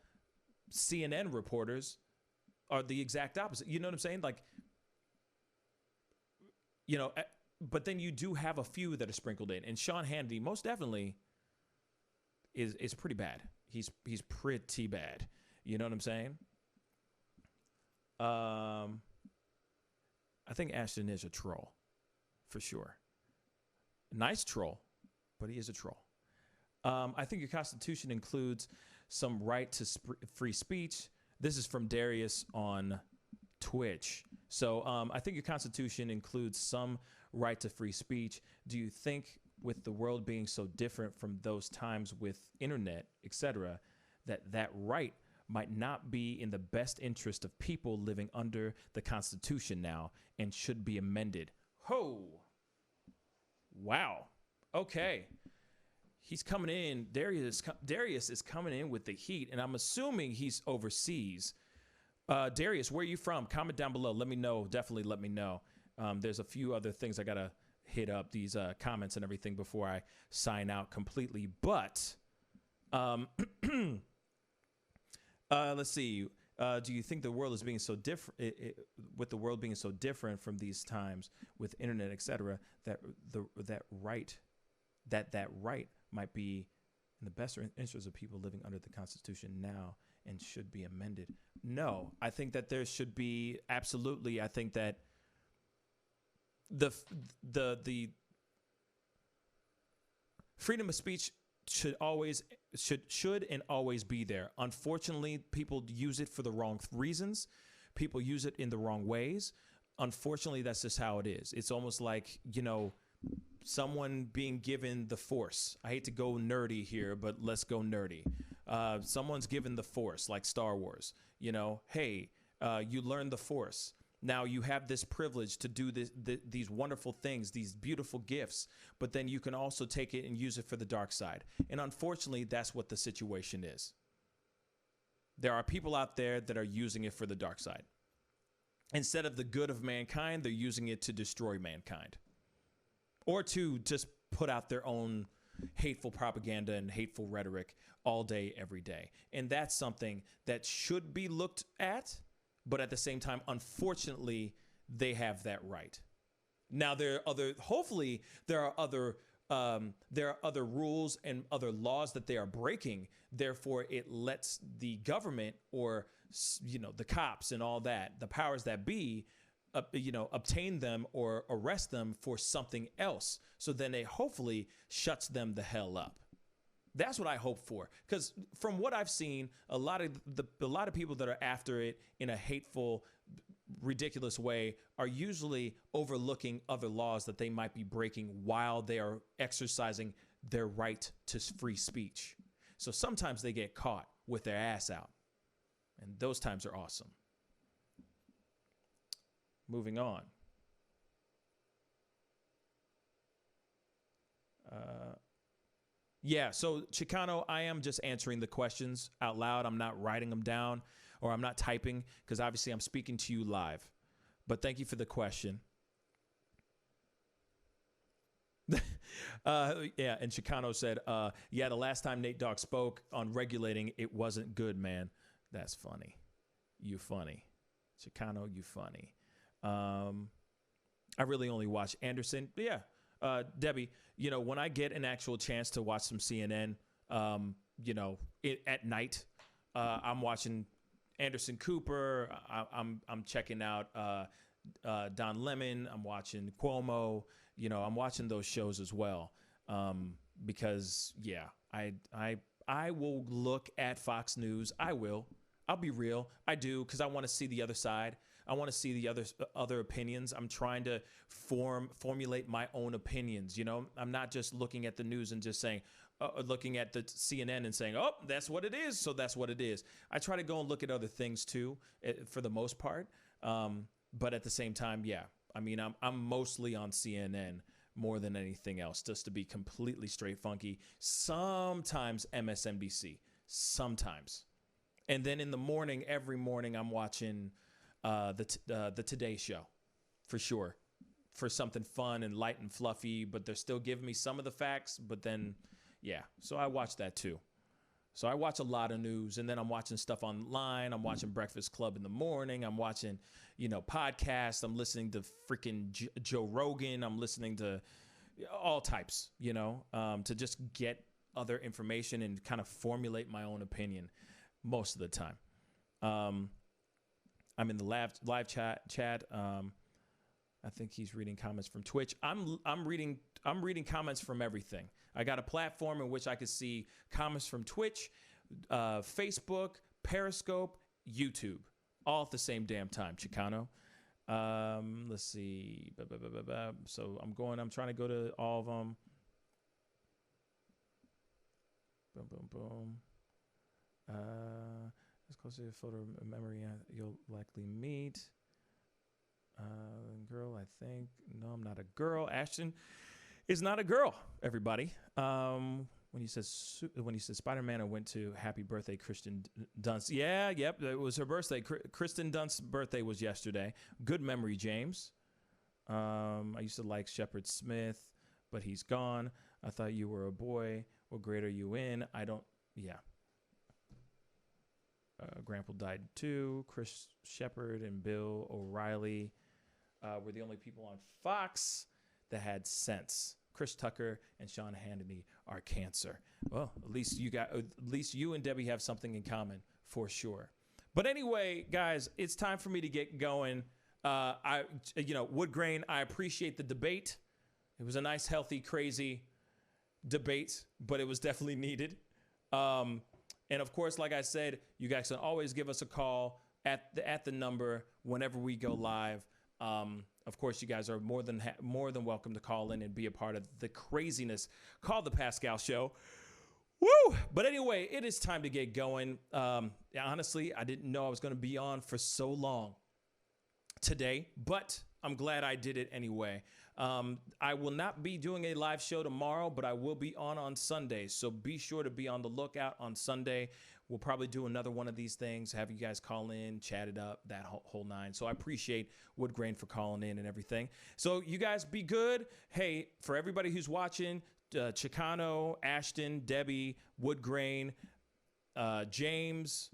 CNN reporters are the exact opposite. You know what I'm saying? Like, but then you do have a few that are sprinkled in, and Sean Hannity most definitely is pretty bad. He's pretty bad. You know what I'm saying? I think Ashton is a troll, for sure. Nice troll, but he is a troll. I think your Constitution includes some right to free speech. This is from Darius on Twitch. So I think your Constitution includes some right to free speech. Do you think, with the world being so different from those times with internet, etc., that right might not be in the best interest of people living under the Constitution now and should be amended. Ho! Wow. Okay. He's coming in. Darius is coming in with the heat, and I'm assuming he's overseas. Darius, where are you from? Comment down below. Let me know. Definitely let me know. There's a few other things I got to hit up, these comments and everything before I sign out completely. But let's see. Do you think the world is being so different, with the world being so different from these times with internet, etc., that right might be in the best interest of people living under the Constitution now and should be amended? No, I think that there should be absolutely. I think that the freedom of speech should and always be there. Unfortunately, people use it for the wrong reasons. People use it in the wrong ways. Unfortunately, that's just how it is. It's almost like, someone being given the Force. I hate to go nerdy here, but let's go nerdy. Someone's given the Force, like Star Wars. Hey, you learn the Force. Now you have this privilege to do these wonderful things, these beautiful gifts, but then you can also take it and use it for the dark side. And unfortunately, that's what the situation is. There are people out there that are using it for the dark side. Instead of the good of mankind, they're using it to destroy mankind, or to just put out their own hateful propaganda and hateful rhetoric all day, every day. And that's something that should be looked at. But at the same time, unfortunately, they have that right. Now, hopefully there are other rules and other laws that they are breaking. Therefore, it lets the government or, the cops and all that, the powers that be, obtain them or arrest them for something else. So then it hopefully shuts them the hell up. That's what I hope for, because from what I've seen, a lot of people that are after it in a hateful, ridiculous way are usually overlooking other laws that they might be breaking while they are exercising their right to free speech. So sometimes they get caught with their ass out, and those times are awesome. Moving on. Yeah, so Chicano, I am just answering the questions out loud. I'm not writing them down, or I'm not typing, because obviously I'm speaking to you live. But thank you for the question. Yeah, and Chicano said, yeah, the last time Nate Dogg spoke on regulating, it wasn't good, man. That's funny. You funny. Chicano, you funny. I really only watch Anderson. But yeah. Debbie, when I get an actual chance to watch some CNN, at night, I'm watching Anderson Cooper. I'm checking out Don Lemon. I'm watching Cuomo. I'm watching those shows as well, because I will look at Fox News. I'll be real. I do, because I want to see the other side. I want to see the other opinions. I'm trying to formulate my own opinions. I'm not just looking at the news and just saying, looking at the CNN and saying, oh, that's what it is. So that's what it is. I try to go and look at other things too, for the most part. But at the same time, yeah, I mean, I'm mostly on CNN more than anything else, just to be completely straight funky. Sometimes MSNBC, sometimes. And then in the morning, every morning, I'm watching the Today Show, for sure, for something fun and light and fluffy, but they're still giving me some of the facts. But then, yeah, so I watch that too. So I watch a lot of news, and then I'm watching stuff online. I'm watching Breakfast Club in the morning. I'm watching, podcasts. I'm listening to freaking Joe Rogan. I'm listening to all types, to just get other information and kind of formulate my own opinion most of the time. I'm in the live chat. I think he's reading comments from Twitch. I'm reading comments from everything. I got a platform in which I can see comments from Twitch, Facebook, Periscope, YouTube, all at the same damn time. Chicano. Let's see. So I'm trying to go to all of them. Boom, boom, boom. As close to a photo memory you'll likely meet. Girl, I think. No, I'm not a girl. Ashton is not a girl, everybody. When you said Spider-Man, I went to happy birthday, Kristen Dunst. Yeah, yep, it was her birthday. Kristen Dunst's birthday was yesterday. Good memory, James. I used to like Shepard Smith, but he's gone. I thought you were a boy. What grade are you in? I don't, yeah. Grandpa died too. Chris Shepard and Bill O'Reilly were the only people on Fox that had sense. Chris Tucker and Sean Hannity are cancer. Well, at least you and Debbie have something in common for sure. But anyway, guys, it's time for me to get going. Woodgrain, I appreciate the debate. It was a nice, healthy, crazy debate, but it was definitely needed. And of course, like I said, you guys can always give us a call at the number whenever we go live. Of course, you guys are more than welcome to call in and be a part of the craziness called the Pascal Show. Woo! But anyway, it is time to get going. Honestly, I didn't know I was going to be on for so long today, but I'm glad I did it anyway. I will not be doing a live show tomorrow, but I will be on Sunday. So be sure to be on the lookout on Sunday. We'll probably do another one of these things, have you guys call in, chat it up, that whole nine. So I appreciate Woodgrain for calling in and everything. So you guys be good. Hey, for everybody who's watching, Chicano, Ashton, Debbie, Woodgrain, James,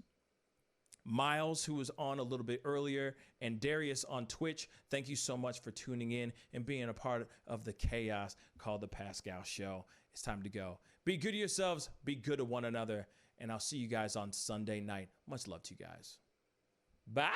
Miles, who was on a little bit earlier, and Darius on Twitch, thank you so much for tuning in and being a part of the chaos called the Pascal Show. It's time to go. Be good to yourselves. Be good to one another. And I'll see you guys on Sunday night. Much love to you guys. Bye.